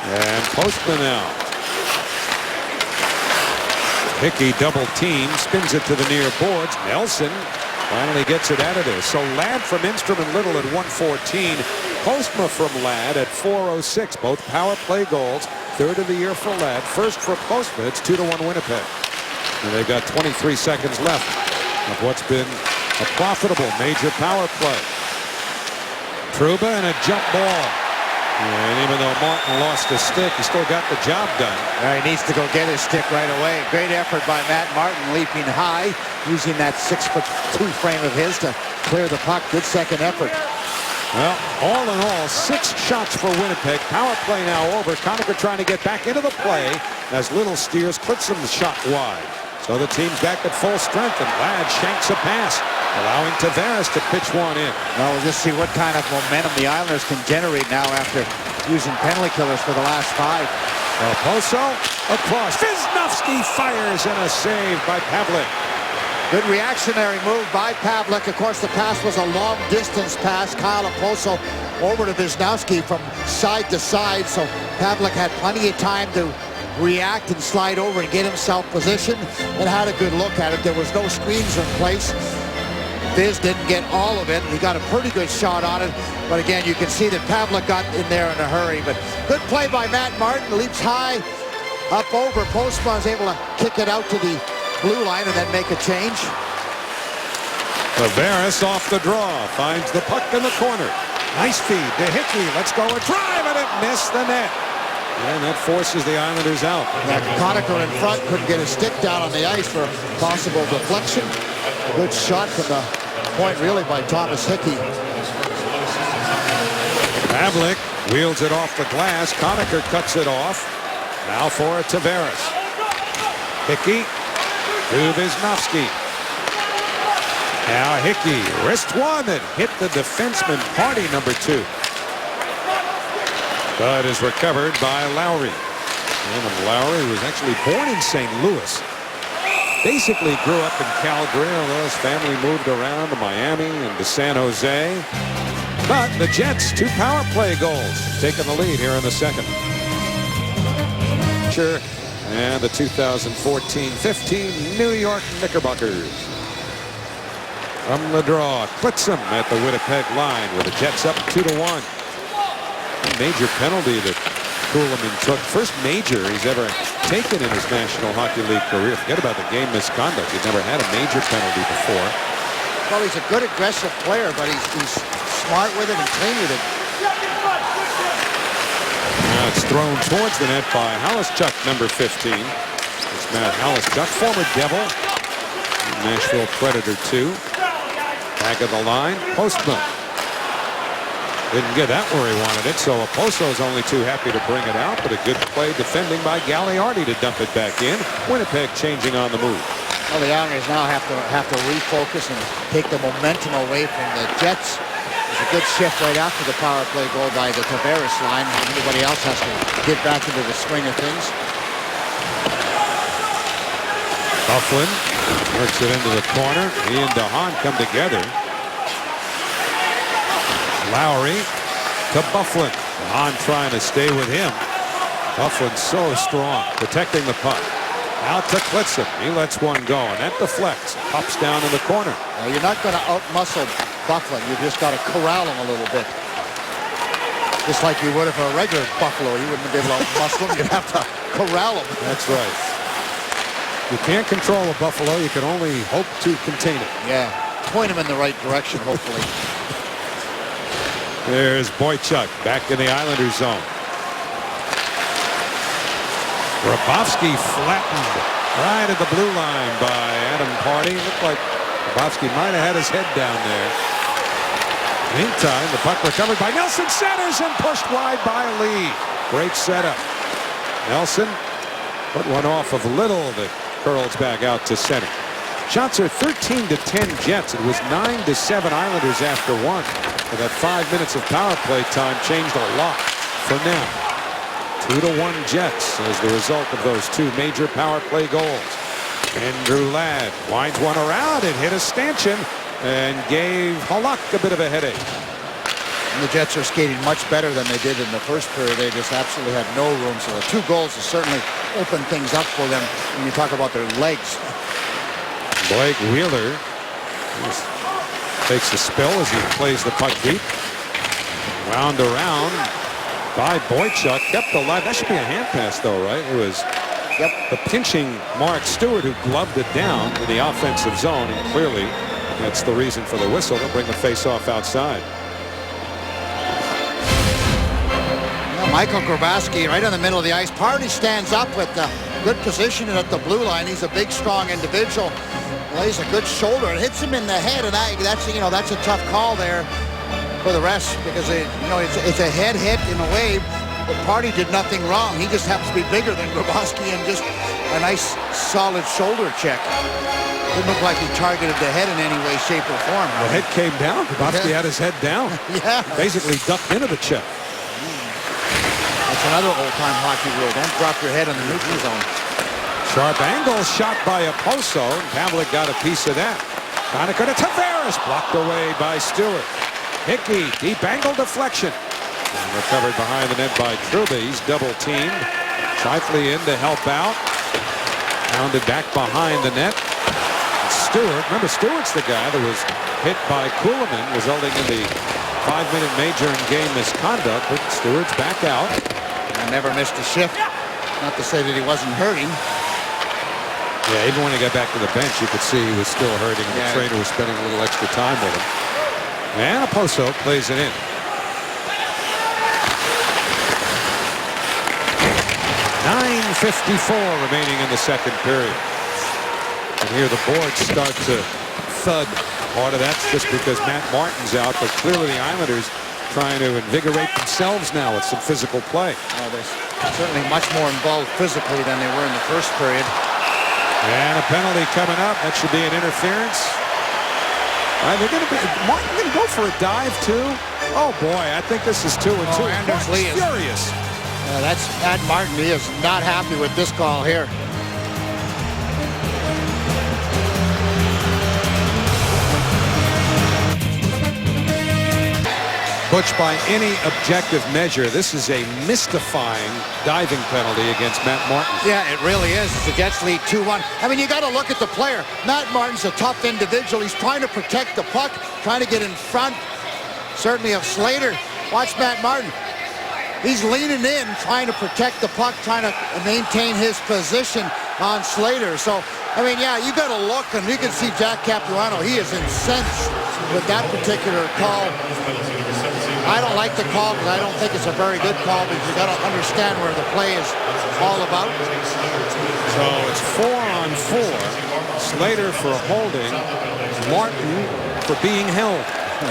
And Postma now. Hickey double team. Spins it to the near boards. Nelson finally gets it out of there. So Ladd from Enstrom and Little at 1:14. Postma from Ladd at 4:06. Both power play goals. Third of the year for Ladd. First for Postma. It's 2-1 Winnipeg. And they've got 23 seconds left of what's been a profitable major power play. Trouba and a jump ball. And even though Martin lost his stick, he still got the job done. He needs to go get his stick right away. Great effort by Matt Martin, leaping high, using that 6'2" frame of his to clear the puck. Good second effort. Well, all in all, 6 shots for Winnipeg. Power play now over. Conacher trying to get back into the play as Little steers Klitsum's shot wide. So the team's back at full strength, and Ladd shanks a pass, allowing Tavares to pitch one in. Well, we'll just see what kind of momentum the Islanders can generate now after using penalty killers for the last 5. Poso across. Wisniewski fires and a save by Pavlik. Good reactionary move by Pavlik. Of course, the pass was a long-distance pass. Kyle Okposo over to Wisniewski from side to side, so Pavlik had plenty of time to react and slide over and get himself positioned and had a good look at it. There was no screens in place. Viz didn't get all of it. He got a pretty good shot on it. But again, you can see that Pavlik got in there in a hurry. But good play by Matt Martin. Leaps high, up over. Postma's able to kick it out to the blue line and then make a change. Tavares off the draw. Finds the puck in the corner. Nice feed to Hickey. Let's go a drive, and it missed the net. And that forces the Islanders out. Yeah, Conacher in front couldn't get his stick down on the ice for possible deflection. Good shot from the point, really, by Thomas Hickey. Pavlik wheels it off the glass. Conacher cuts it off. Now for Tavares. Hickey to Wisnowski. Now Hickey, wrist one that hit the defenseman, Hardy, number 2. But is recovered by Lowry. And Lowry was actually born in St. Louis. Basically grew up in Calgary, although his family moved around to Miami and to San Jose. But the Jets, 2 power play goals, taking the lead here in the second. Sure. And the 2014-15 New York Knickerbockers. From the draw, Klitzum at the Winnipeg line with the Jets up 2-1. Major penalty that Kuhlman took. First major he's ever taken in his National Hockey League career. Forget about the game misconduct. He'd never had a major penalty before. Well, he's a good aggressive player, but he's smart with it and clean with it. Now it's thrown towards the net by Halischuk, number 15. It's Matt Halischuk, former Devil, Nashville Predator 2. Back of the line, Postma. Didn't get that where he wanted it, so Oposo's only too happy to bring it out, but a good play defending by Gagliardi to dump it back in. Winnipeg changing on the move. Well, the Islanders now have to refocus and take the momentum away from the Jets. It's a good shift right after the power play goal by the Tavares line. Everybody else has to get back into the swing of things. Byfuglien works it into the corner. He and DeHaan come together. Lowry to Byfuglien. DeHaan trying to stay with him. Byfuglien so strong, protecting the puck. Out to Klitzum. He lets one go, and that deflects. Pops down in the corner. Well, you're not going to out-muscle Byfuglien. You just got to corral him a little bit. Just like you would if a regular Buffalo. You wouldn't be able to out-muscle him. You'd have to corral him. That's right. You can't control a Buffalo. You can only hope to contain it. Yeah. Point him in the right direction, hopefully. There's Boychuk back in the Islanders zone. Grabowski flattened right at the blue line by Adam Pardy. Looked like Grabowski might have had his head down there. Meantime, the puck recovered by Nelson, centers and pushed wide by Lee. Great setup. Nelson put one off of Little that curls back out to center. Shots are 13-10 Jets. It was 9-7 Islanders after 1. But that 5 minutes of power play time changed a lot for now. 2-1 Jets as the result of those 2 major power play goals. Andrew Ladd winds one around and hit a stanchion and gave Halak a bit of a headache. And the Jets are skating much better than they did in the first period. They just absolutely had no room. So the 2 goals have certainly opened things up for them when you talk about their legs. Blake Wheeler takes the spill as he plays the puck deep. Wound around by Boychuk, kept alive. That should be a hand pass, though, right? It was the pinching Mark Stewart who gloved it down in the offensive zone, and clearly that's the reason for the whistle. They'll bring the face-off outside. Michael Grabowski right in the middle of the ice. Party stands up with the good position at the blue line. He's a big, strong individual. Lays a good shoulder and hits him in the head, and that's a tough call there for the rest because it's a head hit in a way. But Party did nothing wrong. He just happens to be bigger than Grabowski and just a nice, solid shoulder check. Didn't look like he targeted the head in any way, shape, or form. The head came down. Grabowski had his head down. Yeah. Basically ducked into the check. That's another old-time hockey rule. Don't drop your head in the neutral zone. Sharp angle shot by Oposo, and Pavlik got a piece of that. Conacher to Tavares, blocked away by Stewart. Hickey, deep angle deflection. And recovered behind the net by Trouba. He's double teamed. Shifley in to help out. Pounded back behind the net. Stewart. Remember, Stewart's the guy that was hit by Kuhlman, resulting in the 5-minute major in game misconduct. But Stewart's back out. And never missed a shift. Not to say that he wasn't hurting. Yeah, even when he got back to the bench, you could see he was still hurting. The Yeah. trainer was spending a little extra time with him. And Oposo plays it in. 9:54 remaining in the second period. And here the boards start to thud. Part of that's just because Matt Martin's out, but clearly the Islanders trying to invigorate themselves now with some physical play. They're certainly much more involved physically than they were in the first period. And a penalty coming up. That should be an interference. They're going to be. Martin going to go for a dive too. Oh boy, I think this is 2-2. Anders Lee is furious. That's Matt Martin. He is not happy with this call here. Butch, by any objective measure, this is a mystifying diving penalty against Matt Martin. Yeah, it really is. The Jets lead 2-1. I mean, you got to look at the player. Matt Martin's a tough individual. He's trying to protect the puck, trying to get in front, certainly of Slater. Watch Matt Martin. He's leaning in, trying to protect the puck, trying to maintain his position on Slater. So, I mean, yeah, you got to look, and you can see Jack Capuano. He is incensed with that particular call. I don't like the call because I don't think it's a very good call, because you got to understand where the play is all about. So it's 4-on-4. Slater for holding, Martin for being held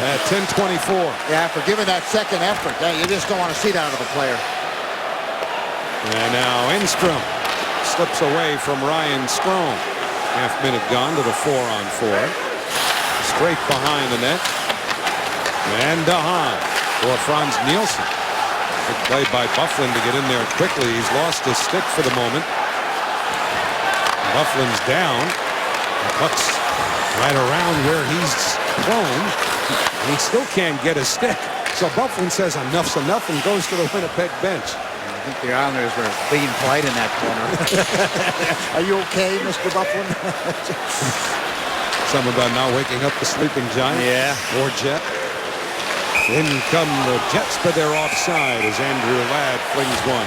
at 10:24. Yeah, for giving that second effort. You just don't want to see that out of a player. And now Enstrom slips away from Ryan Strome. Half-minute gone to the 4-on-4. Straight behind the net. And DeHaan for Franz Nielsen. Good play by Byfuglien to get in there quickly. He's lost his stick for the moment. Byfuglien's down. The puck's right around where he's prone. He still can't get his stick. So Byfuglien says enough's enough and goes to the Winnipeg bench. I think the Islanders were being polite in that corner. Are you okay, Mr. Byfuglien? Something about not waking up the sleeping giant. Yeah. Or Jet. In come the Jets, but they're offside as Andrew Ladd flings one.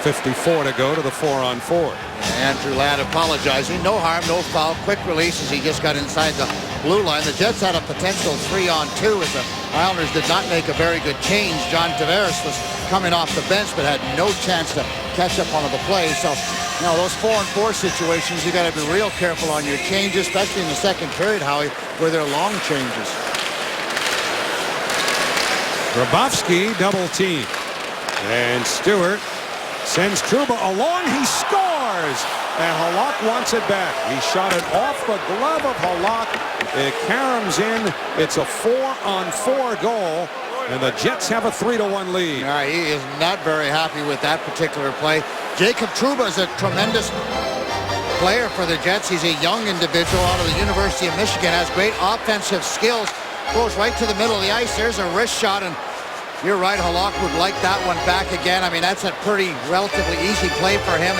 54 to go to the 4-on-4. Andrew Ladd apologizing. No harm, no foul. Quick release as he just got inside the blue line. The Jets had a potential 3-on-2 as the Islanders did not make a very good change. John Tavares was coming off the bench but had no chance to catch up on the play. So, you know, those 4-on-4 situations, you got to be real careful on your changes, especially in the second period, Howie, where they're long changes. Grabowski double team. And Stewart sends Trouba along. He scores. And Halak wants it back. He shot it off the glove of Halak. It caroms in. It's a 4-on-4 goal. And the Jets have a 3-1 lead. He is not very happy with that particular play. Jacob Trouba is a tremendous player for the Jets. He's a young individual out of the University of Michigan. Has great offensive skills. Goes right to the middle of the ice. There's a wrist shot, and you're right, Halak would like that one back again. I mean, that's a pretty relatively easy play for him.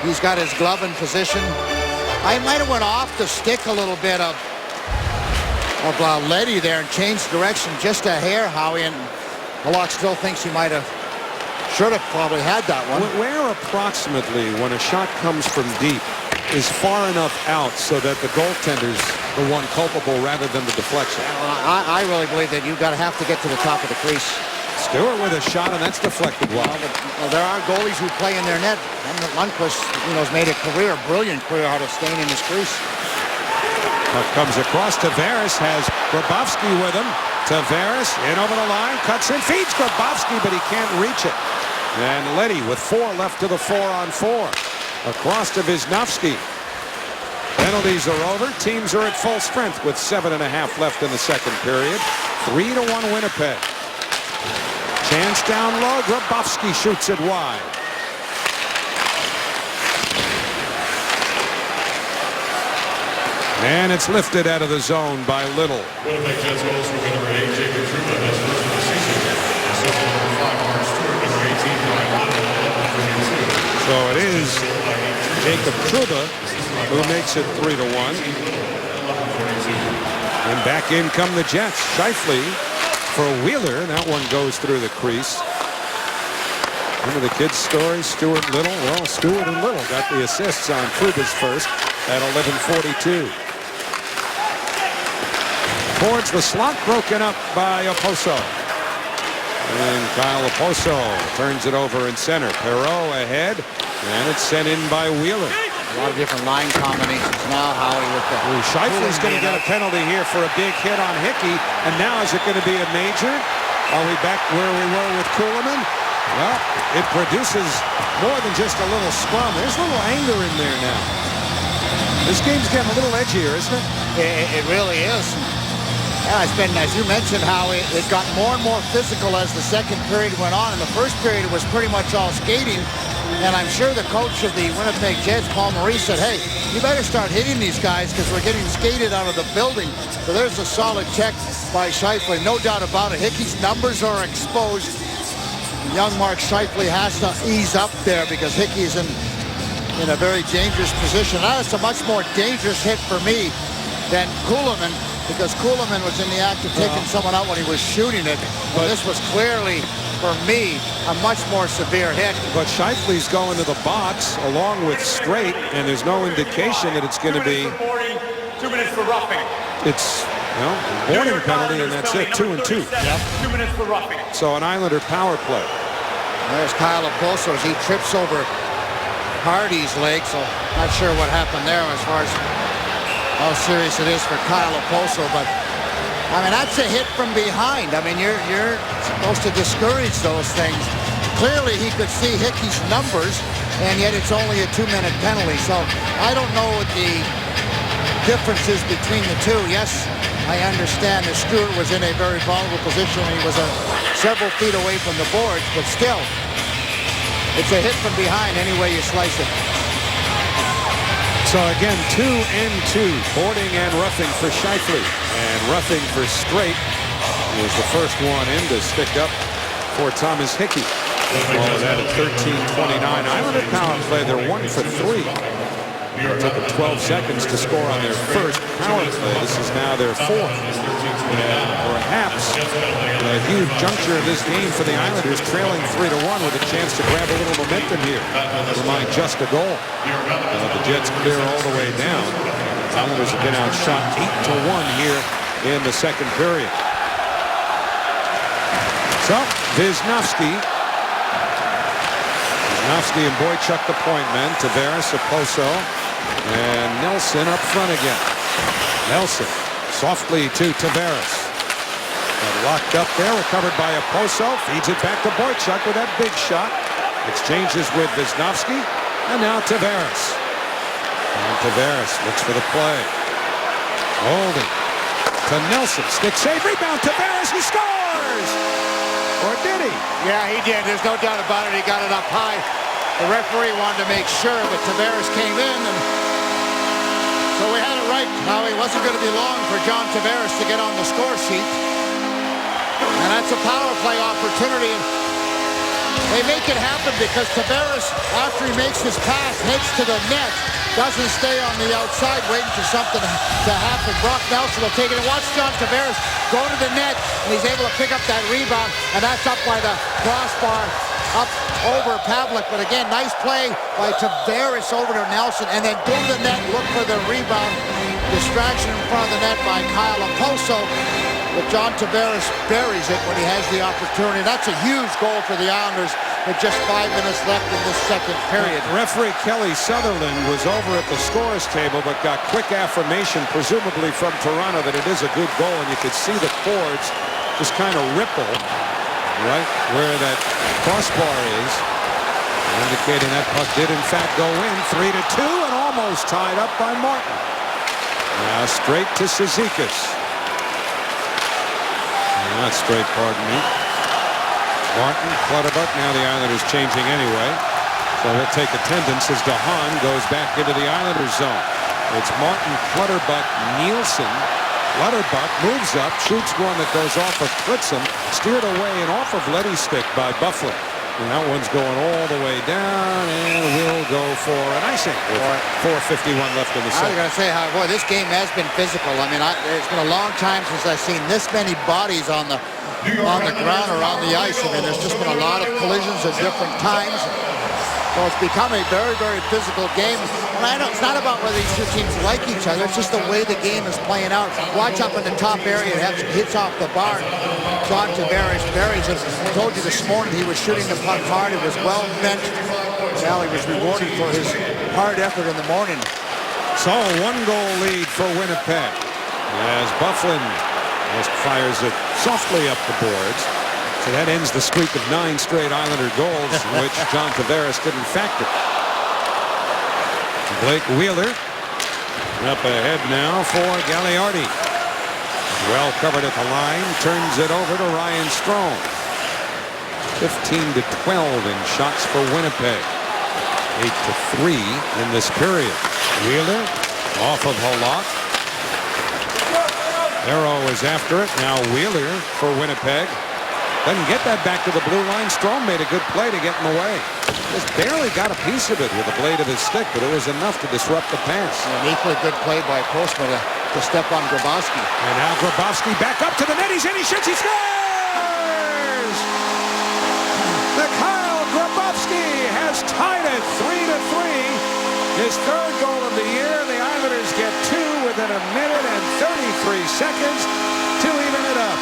He's got his glove in position. I might have went off the stick a little bit of Leddy there and changed direction just a hair, Howie, and Halak still thinks he should have probably had that one. Where approximately, when a shot comes from deep, is far enough out so that the goaltender's the one culpable rather than the deflection? I really believe that you've got to have to get to the top of the crease. Stewart with a shot, and that's deflected well. Well, there are goalies who play in their net. Lundqvist, has made a brilliant career out of staying in his crease. Puck comes across. Tavares has Grabowski with him. Tavares in over the line, cuts in, feeds Grabowski, but he can't reach it. And Leddy with 4 left to the 4-on-4. Across to Wisnowski. Penalties are over. Teams are at full strength with 7.5 left in the second period. 3-1 Winnipeg. Chance down low. Grabowski shoots it wide. And it's lifted out of the zone by Little. Winnipeg Jets goals for number 8, Jacob Trouba, his first of the season. Assist number 5, Mark Stewart, number 18, Brian Little, number 22. So it is Jacob Trouba, who makes it 3-1. And back in come the Jets. Scheifele for Wheeler. That one goes through the crease. One of the kids' stories, Stuart Little. Well, Stuart and Little got the assists on Trouba's first at 11:42. Towards the slot, broken up by Oposo. And Kyle Oposo turns it over in center. Perreault ahead, and it's sent in by Wheeler. A lot of different line combinations now, Howie, with the... Scheifele's going to get a penalty here for a big hit on Hickey, and now is it going to be a major? Are we back where we were with Kuhlman? Well, it produces more than just a little scrum. There's a little anger in there now. This game's getting a little edgier, isn't it? It really is. Yeah, it's been, as you mentioned, how it got more and more physical as the second period went on. In the first period, it was pretty much all skating. And I'm sure the coach of the Winnipeg Jets, Paul Maurice, said, hey, you better start hitting these guys because we're getting skated out of the building. So there's a solid check by Scheifele. No doubt about it. Hickey's numbers are exposed. Young Mark Scheifele has to ease up there because Hickey is in a very dangerous position. That's a much more dangerous hit for me than Kuhlman, because Kuhlman was in the act of taking someone out when he was shooting it. But this was clearly, for me, a much more severe hit. But Scheifele's going to the box along with Straight, and there's no indication that it's going to be... 2 minutes for roughing. It's, well, warning penalty, and that's it, 2 and 2. Yep. 2 minutes for roughing. So an Islander power play. There's Kyle Oposo as he trips over Hardy's leg, so not sure what happened there as far as how serious it is for Kyle Oposo, but I mean, that's a hit from behind. I mean, you're supposed to discourage those things. Clearly he could see Hickey's numbers, and yet it's only a 2-minute penalty. So I don't know what the difference is between the two. Yes, I understand that Stuart was in a very vulnerable position. He was several feet away from the boards, but still, it's a hit from behind any way you slice it. So again, 2 and 2, boarding and roughing for Scheifele, and roughing for Straight was the first one in to stick up for Thomas Hickey. All of that at 13:29. Islander power play, they're 1 for 3. It took them 12 seconds to score on their first power play. This is now their 4th. And perhaps a huge juncture of this game for the Islanders, trailing 3-1 with a chance to grab a little momentum here. Never mind just a goal. The Jets clear all the way down. The Islanders have been outshot 8-1 here in the second period. So, Wisniewski and Boychuk the point men. Tavares, Oposo, and Nelson up front again. Nelson softly to Tavares. Locked up there, recovered by Oposo. Feeds it back to Boychuk with that big shot. Exchanges with Wisniewski, and now Tavares. And Tavares looks for the play. Holding to Nelson. Stick save, rebound. Tavares, he scores! Or did he? Yeah, he did. There's no doubt about it. He got it up high. The referee wanted to make sure, but Tavares came in, and so we had it right. Now, it wasn't going to be long for John Tavares to get on the score sheet. And that's a power play opportunity. They make it happen because Tavares, after he makes his pass, heads to the net, doesn't stay on the outside waiting for something to happen. Brock Nelson will take it, and watch John Tavares go to the net, and he's able to pick up that rebound, and that's up by the crossbar, up over Pavlik. But again, nice play by Tavares over to Nelson, and then go to the net, look for the rebound. Distraction in front of the net by Kyle Oposo. But John Tavares buries it when he has the opportunity. That's a huge goal for the Islanders with just 5 minutes left in this second period. Referee Kelly Sutherland was over at the scores table, but got quick affirmation, presumably from Toronto, that it is a good goal, and you could see the cords just kind of ripple right where that crossbar is, indicating that puck did in fact go in. 3-2, and almost tied up by Martin. Now straight to Cizikas. Not straight, pardon me. Martin, Clutterbuck. Now the Islanders changing anyway. So we'll take attendance as DeHaan goes back into the Islanders zone. It's Martin, Clutterbuck, Nielsen. Clutterbuck moves up, shoots one that goes off of Fritzson, steered away and off of Letty's stick by Buffalo. And that one's going all the way down, and will go for an icing with 4:51 left in the I was second. going to say, boy, this game has been physical. I mean, it's been a long time since I've seen this many bodies on the ground or on the ice. I mean, there's just been a lot of collisions at different times. So it's become a very, very physical game. And I know it's not about whether these two teams like each other. It's just the way the game is playing out. Watch up in the top area. It has hits off the bar. John Tavares buries it. I told you this morning he was shooting the puck hard. It was well meant. Now he was rewarded for his hard effort in the morning. So 1-goal lead for Winnipeg as Byfuglien just fires it softly up the boards. So that ends the streak of 9 straight Islander goals, in which John Tavares didn't factor. Blake Wheeler up ahead now for Gagliardi. Well covered at the line, turns it over to Ryan Strome. 15-12 in shots for Winnipeg. 8-3 in this period. Wheeler off of Halak. Arrow is after it. Now Wheeler for Winnipeg. Doesn't get that back to the blue line. Strome made a good play to get in the way. Just barely got a piece of it with the blade of his stick, but it was enough to disrupt the pass. An equally good play by Postma to step on Grabowski. And now Grabowski back up to the net. He's in, he shoots, he scores! Mikhail Grabowski has tied it 3-3. His third goal of the year. The Islanders get 2 within a minute and 33 seconds to even it up.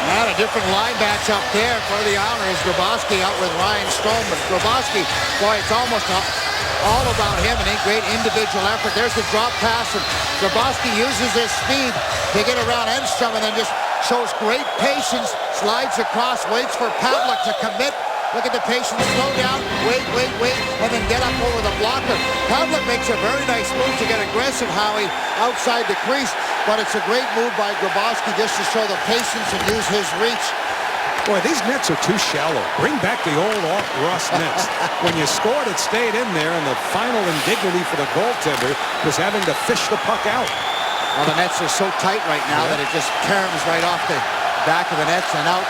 Not a different line match up there for the Islanders. Grabowski out with Ryan Strome. But Grabowski, boy, it's almost all about him and a great individual effort. There's the drop pass, and Grabowski uses his speed to get around Enstrom and then just shows great patience, slides across, waits for Pavlik to commit. Look at the patience, slow down, wait, and then get up over the blocker. Pavlik makes a very nice move to get aggressive, Howie, outside the crease, but it's a great move by Grabowski just to show the patience and use his reach. Boy, these nets are too shallow. Bring back the old Ross nets. When you scored, it stayed in there, and the final indignity for the goaltender was having to fish the puck out. Well, the nets are so tight right now that it just caroms right off the back of the nets and out.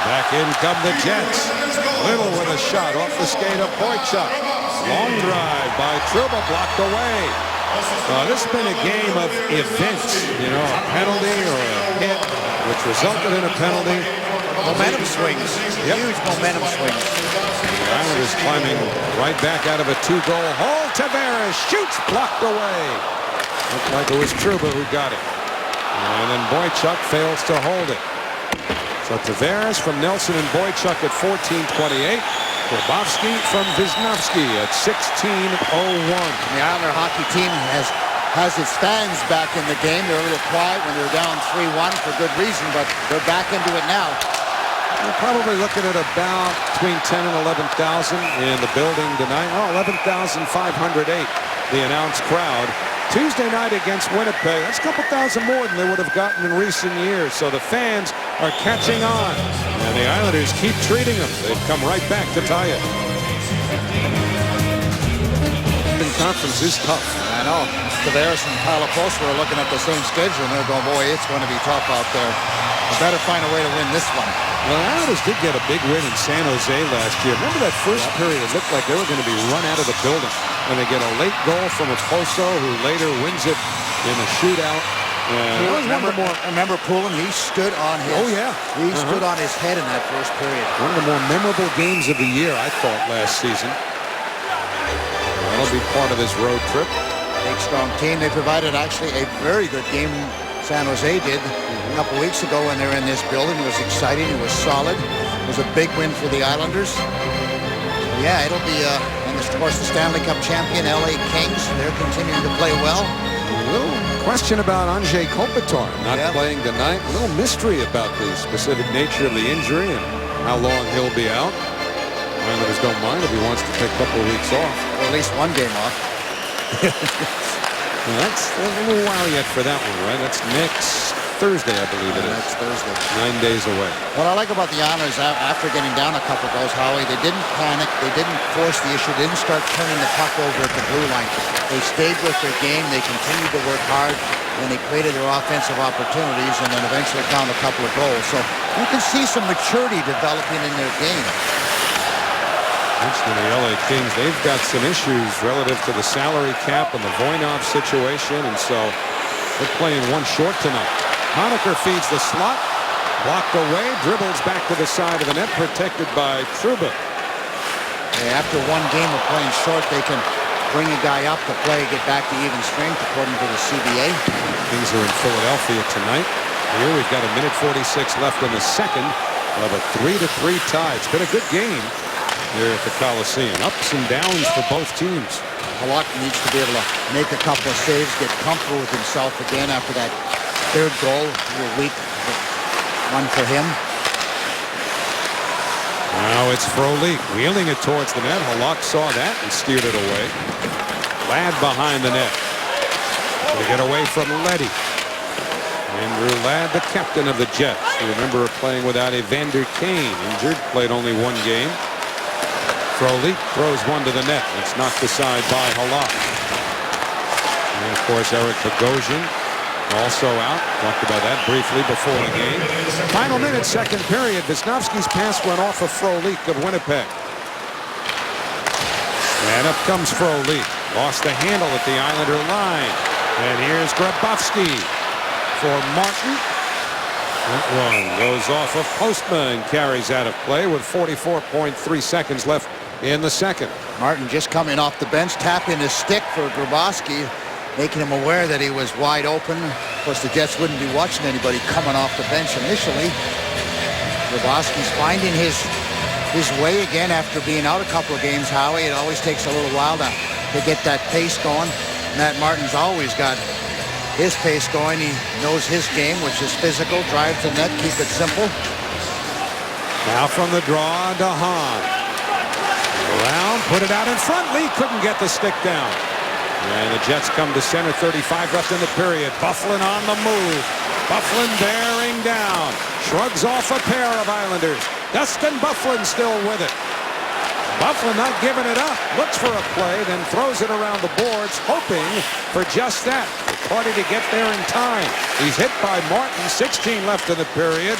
Back in come the Jets. Little with a shot off the skate of Boychuk. Long drive by Trouba, blocked away. This has been a game of events. You know, a penalty or a hit, which resulted in a penalty. Momentum swings. Huge momentum swings. The Islanders climbing right back out of a 2-goal hole. Tavares shoots, blocked away. Looked like it was Trouba who got it. And then Boychuk fails to hold it. So Tavares from Nelson and Boychuk at 14:28. Grabowski from Wisniewski at 16:01. The Islander hockey team has its fans back in the game. They're a little quiet when they're down 3-1 for good reason, but they're back into it now. We're probably looking at about between 10 and 11,000 in the building tonight. 11,508, the announced crowd. Tuesday night against Winnipeg, that's a couple thousand more than they would have gotten in recent years. So the fans are catching on, and the Islanders keep treating them. They've come right back to tie it. The conference is tough. I know. Tavares and Palapos were looking at the same schedule, and they're going, boy, it's going to be tough out there. We better find a way to win this one. Well, the Islanders did get a big win in San Jose last year. Remember that first period? It looked like they were going to be run out of the building. And they get a late goal from Okposo, who later wins it in the shootout. Remember Poulin? He stood on his stood on his head in that first period. One of the more memorable games of the year, I thought, last season. That'll be part of this road trip. Big, strong team. They provided actually a very good game. San Jose did a couple weeks ago when they were in this building. It was exciting. It was solid. It was a big win for the Islanders. Yeah, it'll be, and of course, the Stanley Cup champion, LA Kings. They're continuing to play well. A little question about Anze Kopitar not playing tonight. A little mystery about the specific nature of the injury and how long he'll be out. Islanders don't mind if he wants to take a couple of weeks off. Or at least one game off. Well, that's a little while yet for that one, right? That's next Thursday, I believe it is. Next Thursday. 9 days away. What I like about the Islanders, after getting down a couple goals, Howie, they didn't panic. They didn't force the issue. They didn't start turning the puck over at the blue line. They stayed with their game. They continued to work hard, and they created their offensive opportunities, and then eventually found a couple of goals. So you can see some maturity developing in their game. Mentioned the LA Kings, they've got some issues relative to the salary cap and the Voinov situation, and so they're playing one short tonight. Honecker feeds the slot, blocked away, dribbles back to the side of the net, protected by Trouba. After one game of playing short, they can bring a guy up to play, get back to even strength, according to the CBA. Kings are in Philadelphia tonight. Here we've got 1:46 left in the second of a 3-3 tie. It's been a good game here at the Coliseum. Ups and downs for both teams. Halak needs to be able to make a couple of saves, get comfortable with himself again after that third goal. A weak one for him. Now it's Frolik wheeling it towards the net. Halak saw that and steered it away. Ladd behind the net. To get away from Leddy. Andrew Ladd, the captain of the Jets. You remember playing without Evander Kane. Injured, played only one game. Frolik throws one to the net. It's knocked aside by Halak. And of course, Eric Bogosian also out. Talked about that briefly before the game. Final minute, second period. Wisnowski's pass went off of Frolik of Winnipeg. And up comes Frolik. Lost the handle at the Islander line. And here's Grabowski for Martin. That one goes off of Postma and carries out of play with 44.3 seconds left in the second. Martin just coming off the bench, tapping his stick for Grabowski, making him aware that he was wide open. Of course, the Jets wouldn't be watching anybody coming off the bench initially. Grabowski's finding his way again after being out a couple of games, Howie. It always takes a little while to get that pace going. Matt Martin's always got his pace going. He knows his game, which is physical, drive to net, keep it simple. Now from the draw, DeHaan. Around, put it out in front. Lee couldn't get the stick down. And the Jets come to center, 35 left in the period. Byfuglien on the move. Byfuglien bearing down. Shrugs off a pair of Islanders. Dustin Byfuglien still with it. Byfuglien not giving it up. Looks for a play, then throws it around the boards, hoping for just that. The party to get there in time. He's hit by Martin. 16 left in the period.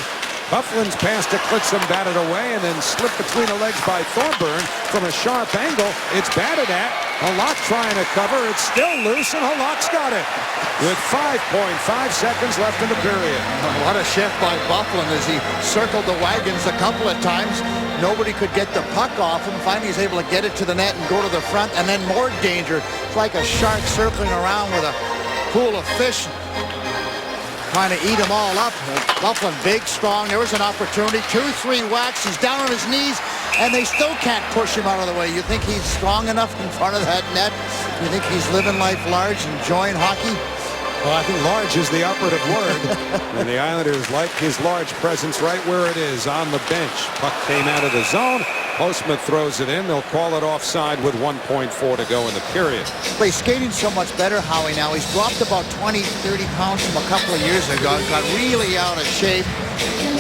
Byfuglien's pass to Klitzum batted away and then slipped between the legs by Thornburn from a sharp angle. It's batted at. Halak trying to cover. It's still loose, and Halak's got it with 5.5 seconds left in the period. What a shift by Byfuglien as he circled the wagons a couple of times. Nobody could get the puck off him. Finally, he's able to get it to the net and go to the front, and then more danger. It's like a shark circling around with a pool of fish, trying to eat them all up. Byfuglien big, strong. There was an opportunity. 2-3 whacks. He's down on his knees, and they still can't push him out of the way. You think he's strong enough in front of that net? You think he's living life large, enjoying hockey? Well, I think large is the operative word. And the Islanders like his large presence right where it is, on the bench. Puck came out of the zone. Postma throws it in. They'll call it offside with 1.4 to go in the period. But he's skating so much better, Howie, now. He's dropped about 20, 30 pounds from a couple of years ago. Got really out of shape.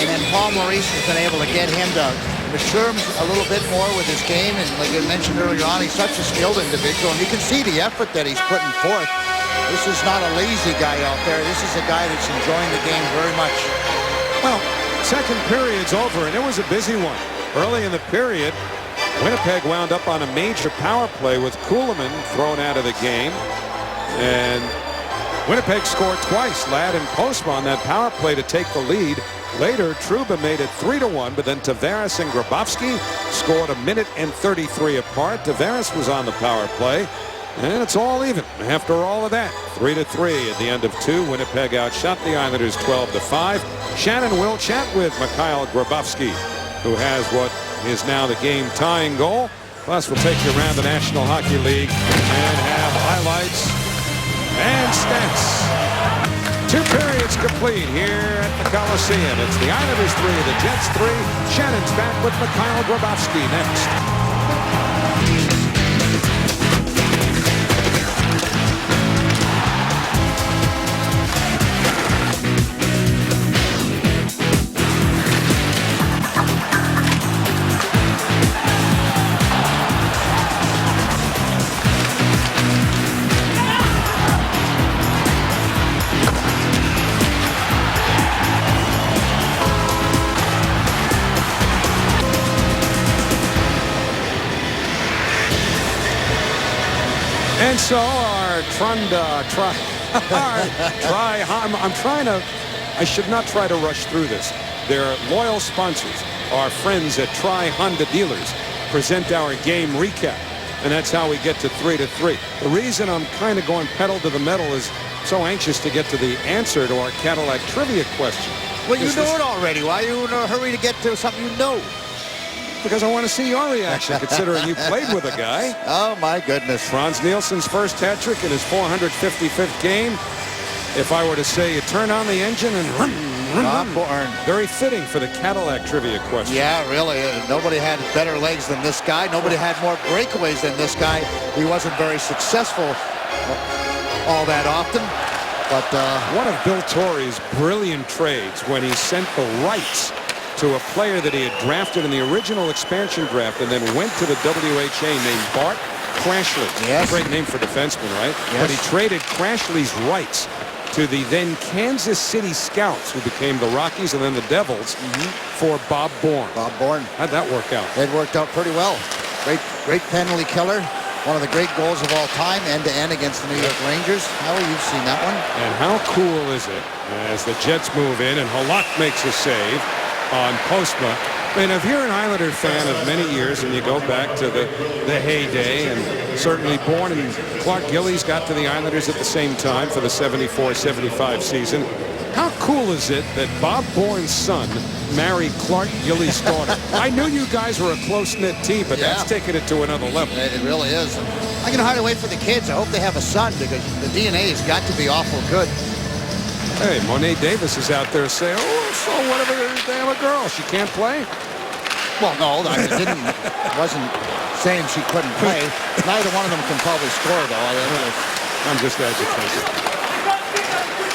And then Paul Maurice has been able to get him to mature a little bit more with his game. And like I mentioned earlier on, he's such a skilled individual. And you can see the effort that he's putting forth. This is not a lazy guy out there. This is a guy that's enjoying the game very much. Well, second period's over, and it was a busy one. Early in the period, Winnipeg wound up on a major power play with Kuhlman thrown out of the game. And Winnipeg scored twice. Ladd and Postma on that power play to take the lead. Later, Trouba made it 3-1, but then Tavares and Grabowski scored 1:33 apart. Tavares was on the power play. And it's all even after all of that. 3-3 at the end of two. Winnipeg outshot the Islanders 12-5. Shannon will chat with Mikhail Grabowski, who has what is now the game-tying goal. Plus, we'll take you around the National Hockey League and have highlights and stats. Two periods complete here at the Coliseum. It's the Islanders 3, the Jets 3. Shannon's back with Mikhail Grabowski next. so our I should not try to rush through this. Their loyal sponsors, our friends at Tri Honda Dealers, present our game recap. And that's how we get to 3-3. The reason I'm kind of going pedal to the metal is so anxious to get to the answer to our Cadillac trivia question. Well, you know it already. Why are you in a hurry to get to something you know? Because I want to see your reaction, considering you played with a guy. Oh, my goodness. Franz Nielsen's first hat trick in his 455th game. If I were to say you turn on the engine and Bob Bourne. very fitting for the Cadillac trivia question. Yeah, really. Nobody had better legs than this guy. Nobody had more breakaways than this guy. He wasn't very successful all that often. But one of Bill Torrey's brilliant trades when he sent the rights to a player that he had drafted in the original expansion draft and then went to the WHA named Bart Crashley. Yes. Great name for defenseman, right? Yes. But he traded Crashley's rights to the then Kansas City Scouts, who became the Rockies and then the Devils, for Bob Bourne. Bob Bourne. How'd that work out? It worked out pretty well. Great penalty killer. One of the great goals of all time, end-to-end against the New York Rangers. Howie, you've seen that one. And how cool is it as the Jets move in and Halak makes a save on Postma. I mean, if you're an Islander fan of many years and you go back to the heyday, and certainly Bourne and Clark Gillies got to the Islanders at the same time for the 74-75 season, how cool is it that Bob Bourne's son married Clark Gillies' daughter? I knew you guys were a close-knit team, but that's taking it to another level. It really is. I can hardly wait for the kids. I hope they have a son because the DNA has got to be awful good. Hey, Monet Davis is out there saying, oh, so whatever, they have a girl. She can't play? Well, no, I wasn't saying she couldn't play. Neither one of them can probably score, though. I'm just agitated.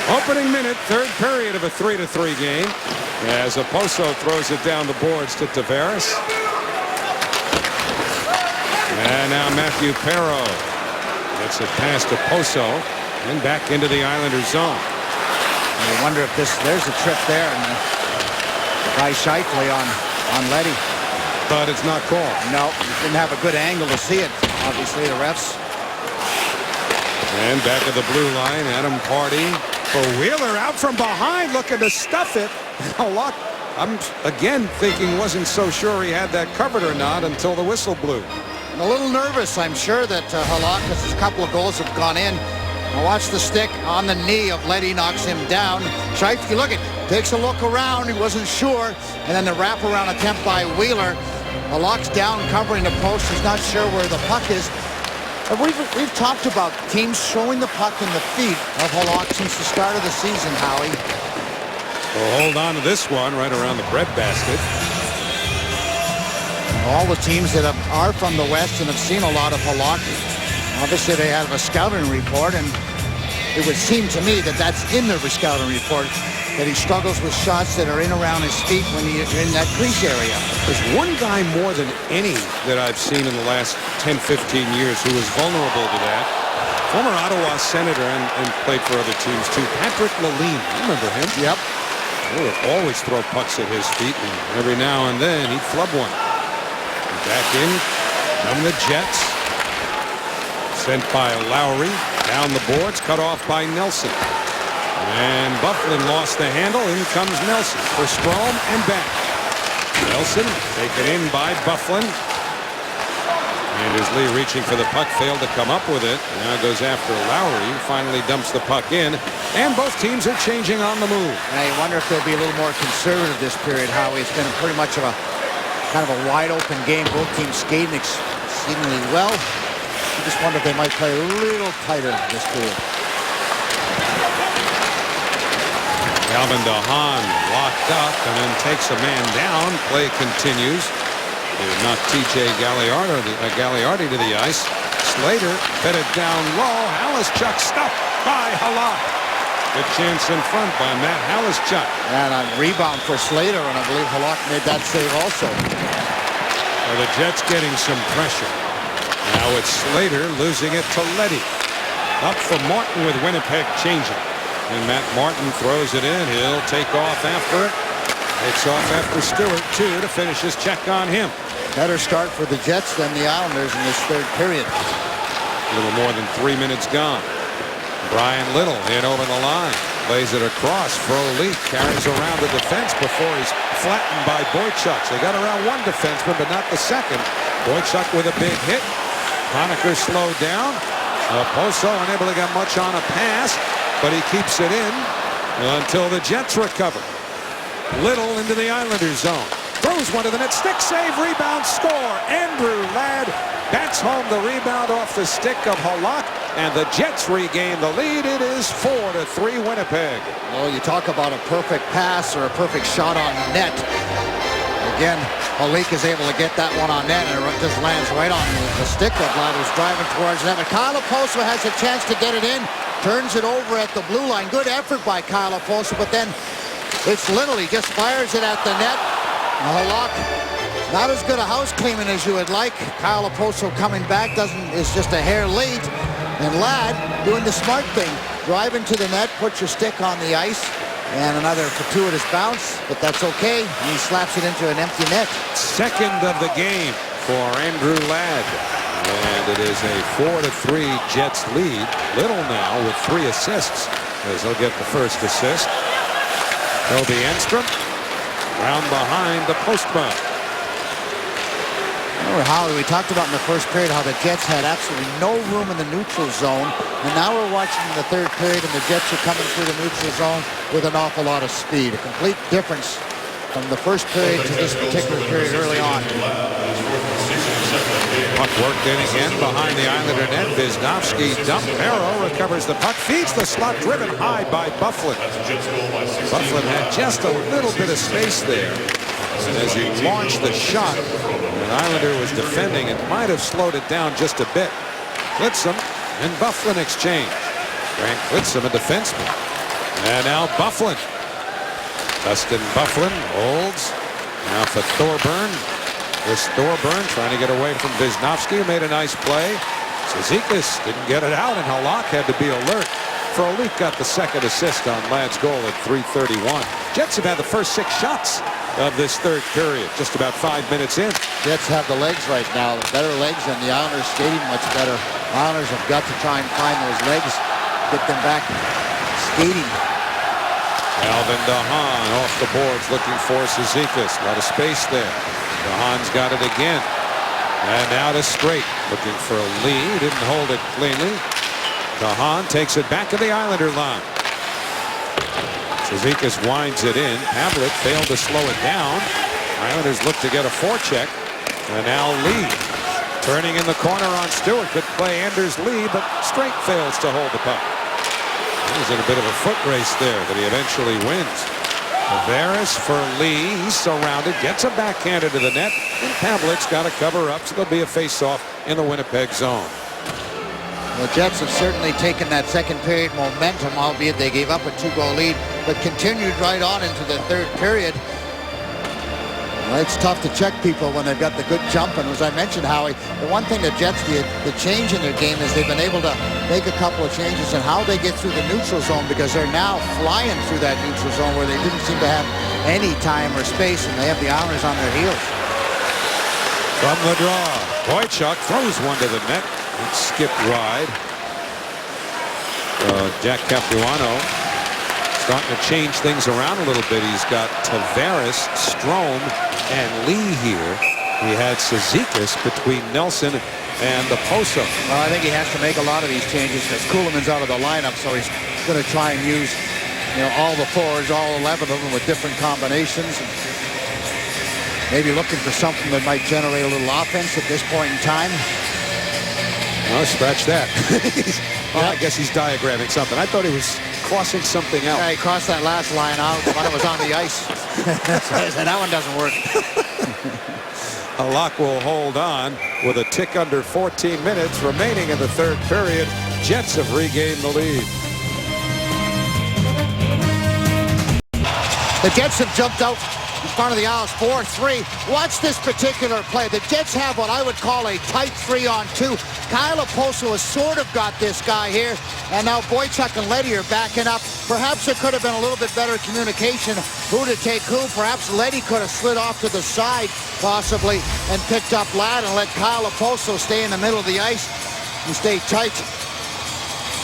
Opening minute, third period of a 3-3 game, as Oposo throws it down the boards to Tavares. And now Matthew Perreault gets it past Oposo and back into the Islanders zone. I wonder if there's a trip there, and by Shifley on Leddy. But it's not called. No, didn't have a good angle to see it. Obviously, the refs. And back at the blue line, Adam Party for Wheeler out from behind, looking to stuff it. I'm again thinking wasn't so sure he had that covered or not until the whistle blew. I'm a little nervous, I'm sure, that Halak, because a couple of goals have gone in. Now watch the stick on the knee of Leddy, knocks him down. Shifley, look it, takes a look around, he wasn't sure, and then the wraparound attempt by Wheeler. Halak's down covering the post, he's not sure where the puck is. We've talked about teams showing the puck in the feet of Halak since the start of the season, Howie. We'll hold on to this one right around the breadbasket. All the teams that are from the West and have seen a lot of Halak, obviously they have a scouting report, and it would seem to me that that's in their scouting report, that he struggles with shots that are in around his feet when he's in that crease area. There's one guy more than any that I've seen in the last 10, 15 years who was vulnerable to that. Former Ottawa Senator and played for other teams too, Patrick Lalime. Remember him? Yep. They would always throw pucks at his feet, and every now and then he'd flub one. And back in from the Jets. Sent by Lowry. Down the boards, cut off by Nelson. And Byfuglien lost the handle. In comes Nelson for Strome and back. Nelson taken in by Byfuglien. And as Lee reaching for the puck failed to come up with it. Now goes after Lowry. Finally dumps the puck in. And both teams are changing on the move. And I wonder if they'll be a little more conservative this period, Howie. It's been pretty much of a kind of a wide open game. Both teams skating exceedingly well. I just wonder if they might play a little tighter this period. Calvin DeHaan locked up and then takes a man down. Play continues. They knock TJ Gagliardi to the ice. Slater fed it down low. Halischuk stopped by Halak. Good chance in front by Matt Halischuk. And a rebound for Slater, and I believe Halak made that save also. Well, the Jets getting some pressure. Now it's Slater losing it to Leddy. Up for Martin with Winnipeg changing. And Matt Martin throws it in. He'll take off after it. Takes off after Stewart, too, to finish his check on him. Better start for the Jets than the Islanders in this third period. A little more than 3 minutes gone. Brian Little in over the line. Lays it across. Frolik carries around the defense before he's flattened by Boychuk. They got around one defenseman, but not the second. Boychuk with a big hit. Honecker slowed down. Poso unable to get much on a pass, but he keeps it in until the Jets recover. Little into the Islanders zone. Throws one to the net. Stick save, rebound, score. Andrew Ladd bats home the rebound off the stick of Halak, and the Jets regain the lead. It is 4-3 Winnipeg. Oh, you talk about a perfect pass or a perfect shot on net. Again, Halak is able to get that one on net, and it just lands right on the stick of Ladd, who's driving towards net. But Kyle Poso has a chance to get it in. Turns it over at the blue line. Good effort by Kyle Poso, but then it's Little. He just fires it at the net. Halak, not as good a house cleaning as you would like. Kyle Poso coming back is just a hair late. And Ladd doing the smart thing. Driving to the net, put your stick on the ice. And another fortuitous bounce, but that's okay. And he slaps it into an empty net. Second of the game for Andrew Ladd. And it is a 4-3 Jets lead. Little now with 3 assists as he'll get the first assist. Toby Enstrom round behind the postman. Howie, we talked about in the first period how the Jets had absolutely no room in the neutral zone. And now we're watching the third period, and the Jets are coming through the neutral zone with an awful lot of speed. A complete difference from the first period to this particular period early on. Puck worked in again behind the Islander net. Wisnowski dump. Arrow recovers the puck. Feeds the slot, driven high by Bufflin. Bufflin had just a little bit of space there. And as he launched the shot, an Islander was defending and might have slowed it down just a bit. Klitzum and Bufflin exchange. Frank Klitzum, a defenseman. And now Bufflin. Dustin Bufflin holds. Now for Thorburn. This Thorburn trying to get away from Wisnowski, who made a nice play. Cizikas didn't get it out, and Halak had to be alert. Frolik got the second assist on Ladd's goal at 3:31. Jets have had the first 6 shots of this third period, just about 5 minutes in. Jets have the legs right now, better legs, and the Islanders skating much better. Islanders have got to try and find those legs, get them back skating. Alvin DeHaan off the boards looking for Cizikas. A lot of space there. DeHaan's got it again. And now to Straight, looking for a lead. Didn't hold it cleanly. DeHaan takes it back to the Islander line. Cizikas winds it in. Pavlik failed to slow it down. Islanders look to get a forecheck. And now Lee turning in the corner on Stewart. Could play Anders Lee, but Straight fails to hold the puck. He's in a bit of a foot race there that he eventually wins. Tavares for Lee. He's surrounded. Gets a backhander to the net. And Pavlik's got to cover up, so there'll be a face-off in the Winnipeg zone. The Jets have certainly taken that second period momentum, albeit they gave up a 2-goal lead, but continued right on into the third period. Well, it's tough to check people when they've got the good jump. And as I mentioned, Howie, the one thing the Jets, the change in their game is they've been able to make a couple of changes in how they get through the neutral zone, because they're now flying through that neutral zone where they didn't seem to have any time or space, and they have the Islanders on their heels. From the draw, Boychuk throws one to the net. It skipped wide. Jack Capuano starting to change things around a little bit. He's got Tavares, Strome, and Lee here. He had Cizikas between Nelson and the Poso. Well, I think he has to make a lot of these changes because Kuhlman's out of the lineup, so he's going to try and use, all the forwards, all 11 of them with different combinations. And maybe looking for something that might generate a little offense at this point in time. Oh, scratch that. Well, I guess he's diagramming something. I thought he was crossing something out. Yeah, he crossed that last line out when it was on the ice. And that one doesn't work. Halak will hold on with a tick under 14 minutes remaining in the third period. Jets have regained the lead. The Jets have jumped out in front of the Isles 4-3. Watch this particular play. The Jets have what I would call a tight 3-on-2. Kyle Poso has sort of got this guy here, and now Boychuk and Leddy are backing up. Perhaps there could have been a little bit better communication, who to take who. Perhaps Leddy could have slid off to the side, possibly, and picked up Ladd and let Kyle Poso stay in the middle of the ice. and stay tight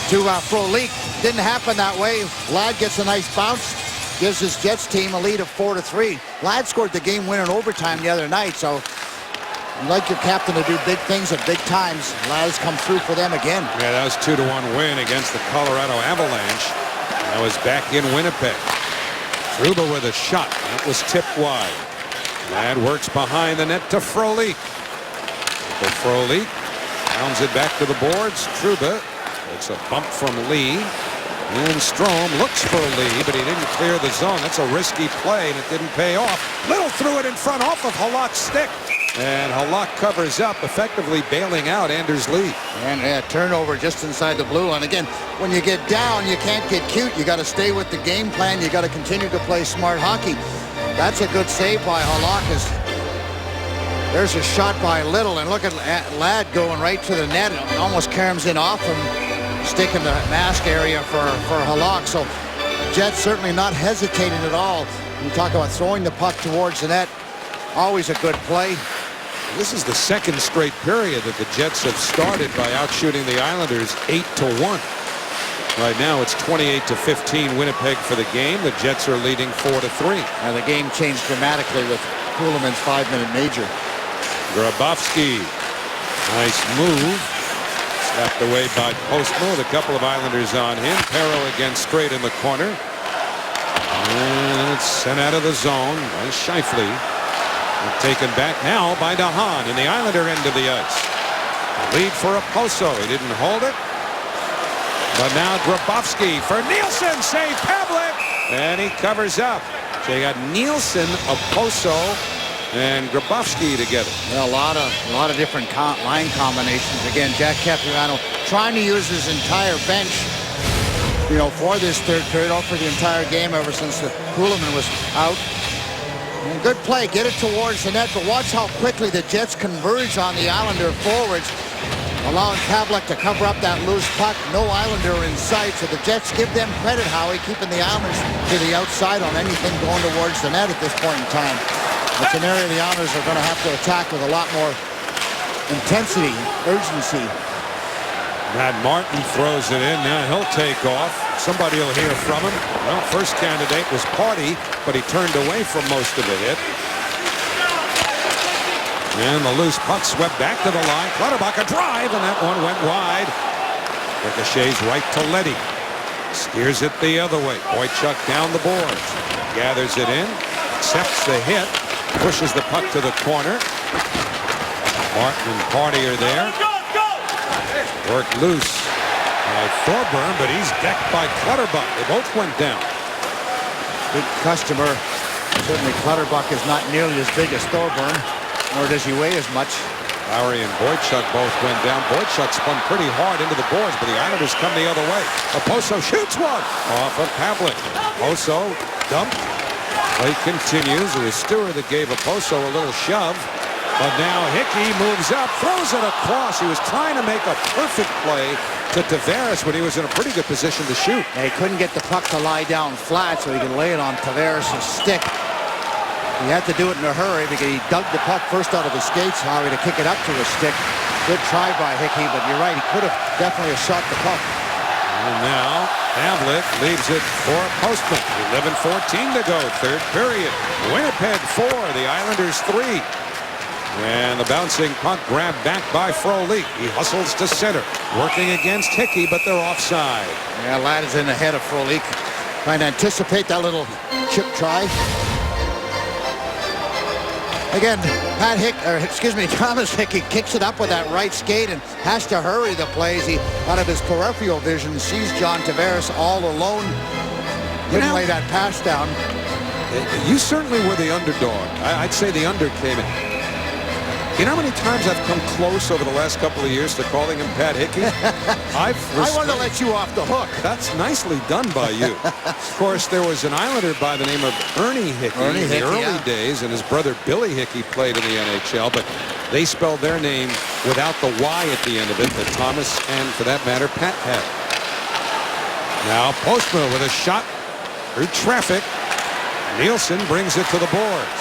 to Frolik. Didn't happen that way. Ladd gets a nice bounce, gives his Jets team a lead of 4-3. Ladd scored the game winner in overtime the other night, so you like your captain to do big things at big times. Ladd has come through for them again. Yeah, that was 2-1 win against the Colorado Avalanche. That was back in Winnipeg. Trouba with a shot. That was tipped wide. Ladd works behind the net to Frolik. Frolik pounds it back to the boards. Trouba takes a bump from Lee. And Strome looks for Lee, but he didn't clear the zone. That's a risky play, and it didn't pay off. Little threw it in front off of Halak's stick. And Halak covers up, effectively bailing out Anders Lee. And turnover just inside the blue line. Again, when you get down, you can't get cute. You got to stay with the game plan. You got to continue to play smart hockey. That's a good save by Halak. There's a shot by Little, and look at Ladd going right to the net. It almost caroms in off him, sticking the mask area for Halak. So Jets certainly not hesitating at all. You talk about throwing the puck towards the net. Always a good play. This is the second straight period that the Jets have started by outshooting the Islanders 8-1. Right now it's 28-15 Winnipeg for the game. The Jets are leading 4-3. And the game changed dramatically with Kuhlman's 5-minute major. Grabowski, nice move. Slapped away by Postma with a couple of Islanders on him. Perro again straight in the corner. And it's sent out of the zone by Scheifele. Taken back now by DeHaan in the Islander end of the ice. Lead for Okposo. He didn't hold it. But now Grabowski for Nielsen. Save Pavlik. And he covers up. So you got Nielsen, Okposo, and Grabowski together. Yeah, a lot of different line combinations. Again, Jack Capuano trying to use his entire bench, for this third period, or for the entire game ever since Kuhlman was out. And good play, get it towards the net, but watch how quickly the Jets converge on the Islander forwards, allowing Pavlik to cover up that loose puck. No Islander in sight, so the Jets give them credit, Howie, keeping the Islanders to the outside on anything going towards the net at this point in time. It's an area the Islanders are going to have to attack with a lot more intensity, urgency. Matt Martin throws it in. Now he'll take off. Somebody will hear from him. Well, first candidate was Party, but he turned away from most of the hit. And the loose puck swept back to the line. Clutterbuck a drive, and that one went wide. Ricochets right to Leddy. Steers it the other way. Boychuk down the boards. Gathers it in. Accepts the hit. Pushes the puck to the corner. Martin and Party are there. Worked loose by Thorburn, but he's decked by Clutterbuck. They both went down. Big customer. Certainly Clutterbuck is not nearly as big as Thorburn, nor does he weigh as much. Lowry and Boychuk both went down. Boychuk spun pretty hard into the boards, but the Islanders come the other way. Okposo shoots one off of Pavlik. Okposo dumped. Play continues. It was Stewart that gave Okposo a little shove. But now Hickey moves up, throws it across. He was trying to make a perfect play to Tavares when he was in a pretty good position to shoot. Yeah, he couldn't get the puck to lie down flat so he could lay it on Tavares' stick. He had to do it in a hurry because he dug the puck first out of his skates, Howie, to kick it up to his stick. Good try by Hickey, but you're right, he could have definitely shot the puck. And now Pavlik leaves it for Postman. 11:14 to go, third period. Winnipeg 4, the Islanders 3. And the bouncing puck grabbed back by Frolik. He hustles to center, working against Hickey, but they're offside. Yeah, Ladd is in ahead of Frolik, trying to anticipate that little chip try. Again, Thomas Hickey kicks it up with that right skate and has to hurry the plays. He, out of his peripheral vision, sees John Tavares all alone. Didn't lay that pass down. You certainly were the underdog. I'd say the under came in. You know how many times I've come close over the last couple of years to calling him Pat Hickey? I wanted to let you off the hook. That's nicely done by you. Of course, there was an Islander by the name of Ernie Hickey in the early days, and his brother Billy Hickey played in the NHL, but they spelled their name without the Y at the end of it that Thomas and, for that matter, Pat had. Now Postma with a shot through traffic. Nielsen brings it to the boards.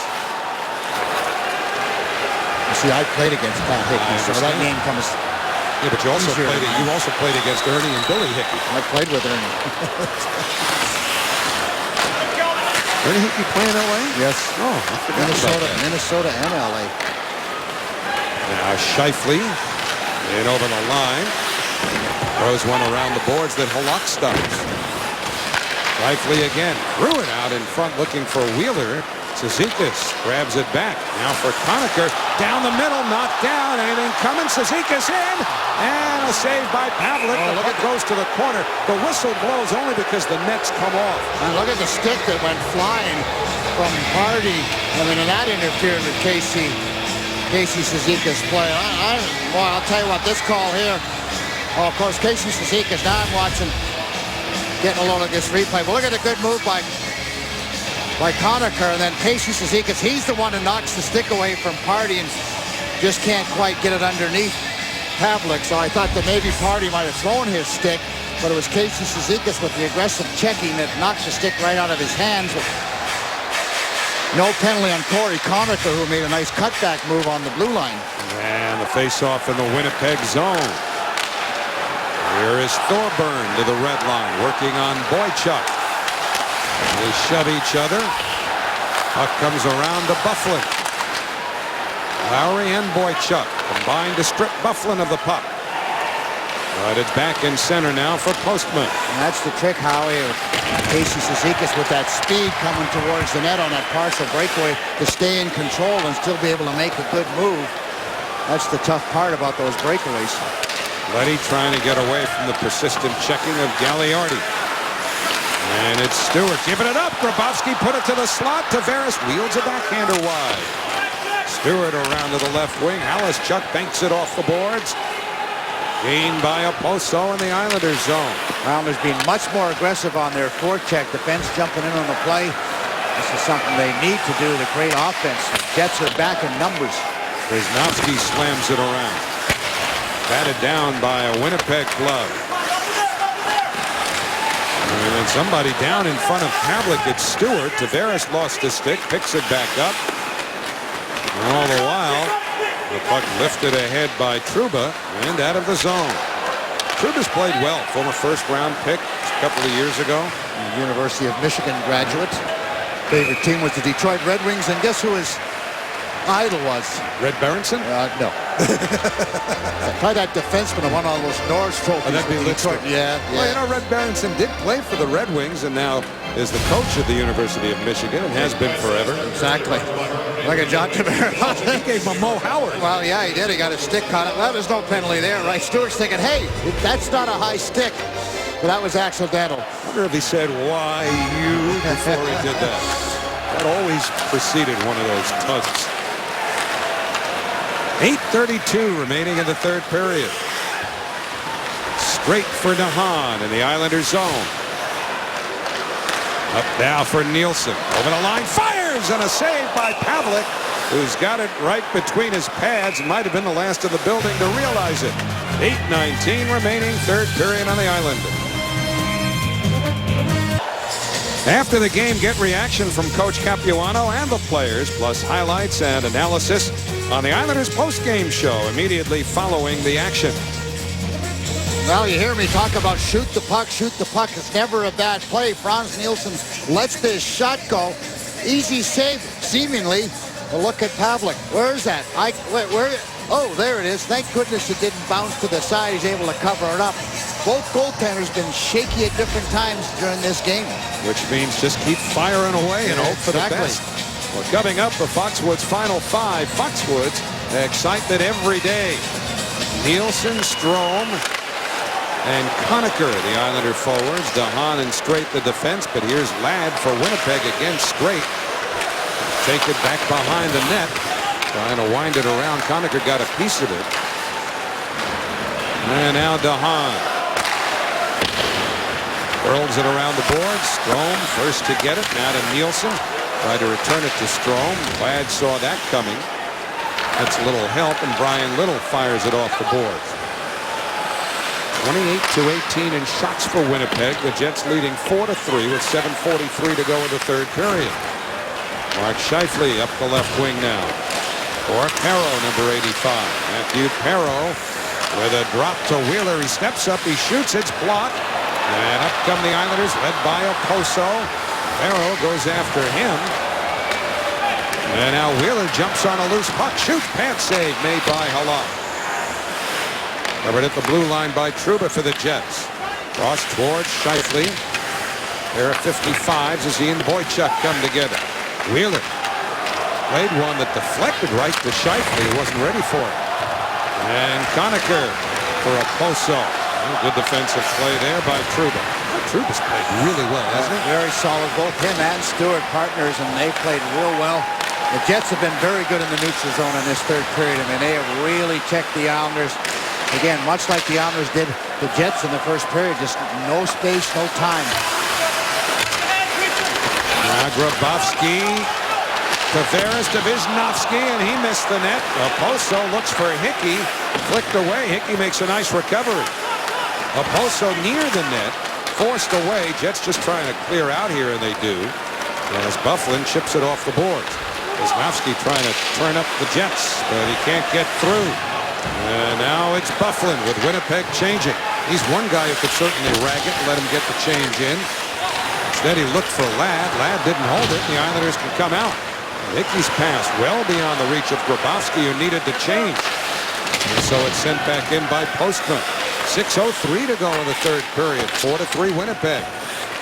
See, I played against Pat Hickey, so that name comes Yeah, but you also Easier. played against Ernie and Billy Hickey. I played with Ernie. Ernie Hickey playing L.A.? Yes. Oh, I forgot about that. Minnesota and LA. Now Scheifele in over the line. Throws one around the boards that Halak stops. Scheifele again. Threw it out in front looking for Wheeler. Cizikas grabs it back. Now for Conacher. Down the middle. Knocked down. Anything coming. Cizikas in. And a save by Pavlik. The puck goes to the corner. The whistle blows only because the nets come off. And look at the stick that went flying from Hardy. I mean, and that interfered with Casey Cizikas' play. Boy, I'll tell you what, this call here. Oh, of course, Casey Cizikas. Now I'm watching, getting a load of this replay. But look at the good move by Conacher, and then Casey Cizikas. He's the one who knocks the stick away from Pardy and just can't quite get it underneath Pavlik. So I thought that maybe Pardy might have thrown his stick, but it was Casey Cizikas with the aggressive checking that knocks the stick right out of his hands. No penalty on Corey Conacher, who made a nice cutback move on the blue line. And the face-off in the Winnipeg zone. Here is Thorburn to the red line, working on Boychuk. They shove each other. Puck comes around to Byfuglien. Lowry and Boychuk combined to strip Byfuglien of the puck. But it's back in center now for Postman. And that's the trick, Howie, of Casey Cizikas with that speed coming towards the net on that partial breakaway to stay in control and still be able to make a good move. That's the tough part about those breakaways. Leddy trying to get away from the persistent checking of Gagliardi. And it's Stewart giving it up. Grabowski put it to the slot. Tavares wields a backhander wide. Stewart around to the left wing. Halischuk banks it off the boards. Gained by Oposo in the Islanders zone. Islanders being much more aggressive on their forecheck. Defense jumping in on the play. This is something they need to do to create offense. Jets are back in numbers. Bresnowski slams it around. Batted down by a Winnipeg glove. And then somebody down in front of Pavlik. It's Stewart. Tavares lost his stick. Picks it back up. And all the while, the puck lifted ahead by Trouba and out of the zone. Trouba's played well. Former first-round pick a couple of years ago. University of Michigan graduate. Favorite team was the Detroit Red Wings. And guess who his idol was? Red Berenson? No. Try that defenseman who won all those Norris trophies. Oh, that'd be with Detroit. Lidstrom. Yeah. Well, you know, Red Berenson did play for the Red Wings and now is the coach at the University of Michigan and has been forever. Exactly. Look at John Tavares. He gave him a Mo Howard. Well, yeah, he did. He got a stick caught it. Well, there's no penalty there, right? Stewart's thinking, hey, that's not a high stick. But that was accidental. I wonder if he said, why you, before he did that. That always preceded one of those tugs. 8:32 remaining in the third period. Straight for DeHaan in the Islanders zone. Up now for Nielsen. Over the line, fires, and a save by Pavlik, who's got it right between his pads. Might have been the last in the building to realize it. 8:19 remaining, third period on the Islanders. After the game, get reaction from Coach Capuano and the players, plus highlights and analysis on the Islanders post-game show immediately following the action. Well, you hear me talk about shoot the puck. Shoot the puck is never a bad play. Frans Nielsen lets this shot go. Easy save, seemingly. But look at Pavlik. Where's that? Oh, there it is. Thank goodness it didn't bounce to the side. He's able to cover it up. Both goaltenders been shaky at different times during this game. Which means just keep firing away and hope for the best. Well, coming up, the Foxwoods Final Five. Foxwoods, excitement every day. Nielsen, Strome, and Conacher, the Islander forwards. DeHaan and Straight the defense, but here's Ladd for Winnipeg against Straight. Take it back behind the net. Trying to wind it around. Conacher got a piece of it. And now DeHaan. Hurls it around the board. Strome first to get it. Now to Nielsen. Tried to return it to Strome. Ladd saw that coming. That's a little help, and Brian Little fires it off the boards. 28-18 in shots for Winnipeg. The Jets leading 4-3 with 7:43 to go in the third period. Mark Scheifele up the left wing now. For Perreault, number 85. Matthew Perreault with a drop to Wheeler. He steps up, he shoots, it's blocked. And up come the Islanders, led by Oposo. Farrell goes after him. And now Wheeler jumps on a loose puck. Shoots, pants save made by Halak. Covered at the blue line by Trouba for the Jets. Cross towards Scheifele. Pair of 55s as he and Boychuk come together. Wheeler played one that deflected right to Scheifele. He wasn't ready for it. And Conacher for Oposo. Good defensive play there by Trouba. Trouba's played really well, hasn't he? Very solid. Both him and Stewart partners, and they played real well. The Jets have been very good in the neutral zone in this third period. I mean, they have really checked the Islanders. Again, much like the Islanders did the Jets in the first period, just no space, no time. Now Grabowski, Tavares to Wisnowski, and he missed the net. Oposo looks for Hickey, flicked away. Hickey makes a nice recovery. Oposo near the net, forced away. Jets just trying to clear out here, and they do. As Byfuglien chips it off the boards. Wisnowski trying to turn up the Jets, but he can't get through. And now it's Byfuglien with Winnipeg changing. He's one guy who could certainly rag it and let him get the change in. Instead, he looked for Ladd. Ladd didn't hold it, and the Islanders can come out. Hickey's pass well beyond the reach of Grabowski, who needed to change. And so it's sent back in by Postman. 6:03 to go in the third period. 4-3 Winnipeg.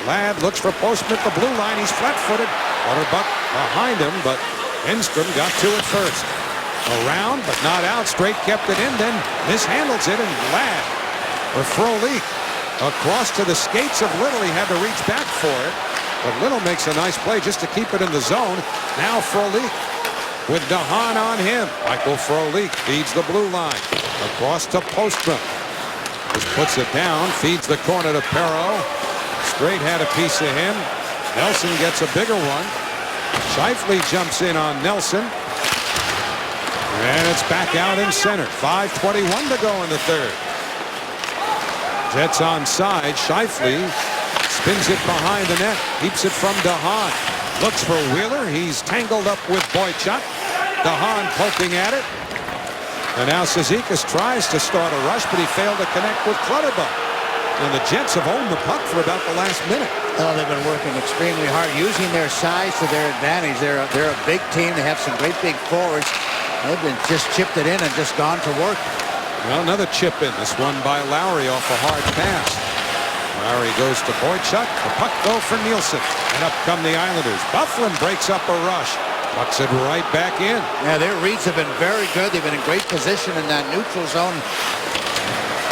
Ladd looks for Postman at the blue line. He's flat-footed. Clutterbuck behind him, but Enstrom got to it first. Around, but not out. Straight kept it in, then mishandles it, and Ladd or Frolik across to the skates of Little. He had to reach back for it, but Little makes a nice play just to keep it in the zone. Now Frolik with DeHaan on him. Michael Frolik feeds the blue line. Across to Postman. Just puts it down, feeds the corner to Perreault. Straight had a piece of him. Nelson gets a bigger one. Scheifele jumps in on Nelson. And it's back out in center. 5:21 to go in the third. Jets onside. Scheifele spins it behind the net. Keeps it from DeHaan. Looks for Wheeler. He's tangled up with Boychuk. DeHaan poking at it. And now Cizikas tries to start a rush, but he failed to connect with Clutterbuck. And the Jets have owned the puck for about the last minute. Well, they've been working extremely hard, using their size to their advantage. They're a big team. They have some great big forwards. They've been just chipped it in and just gone to work. Well, another chip in. This one by Lowry off a hard pass. Lowry goes to Boychuk. The puck go for Nielsen. And up come the Islanders. Byfuglien breaks up a rush. Pucks it right back in. Yeah, their reads have been very good. They've been in great position in that neutral zone.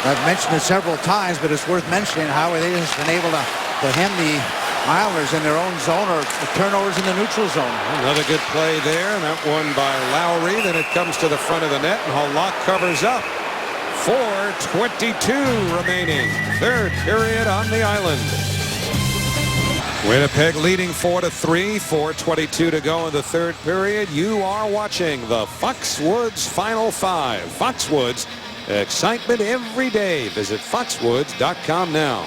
I've mentioned it several times, but it's worth mentioning how they just been able to hem the Islanders in their own zone or turnovers in the neutral zone. Another good play there, and that one by Lowry. Then it comes to the front of the net, and Halak covers up. 4:22 remaining. Third period on the island. Winnipeg leading 4-3. 4:22 to go in the third period. You are watching the Foxwoods Final Five. Foxwoods, excitement every day. Visit foxwoods.com now.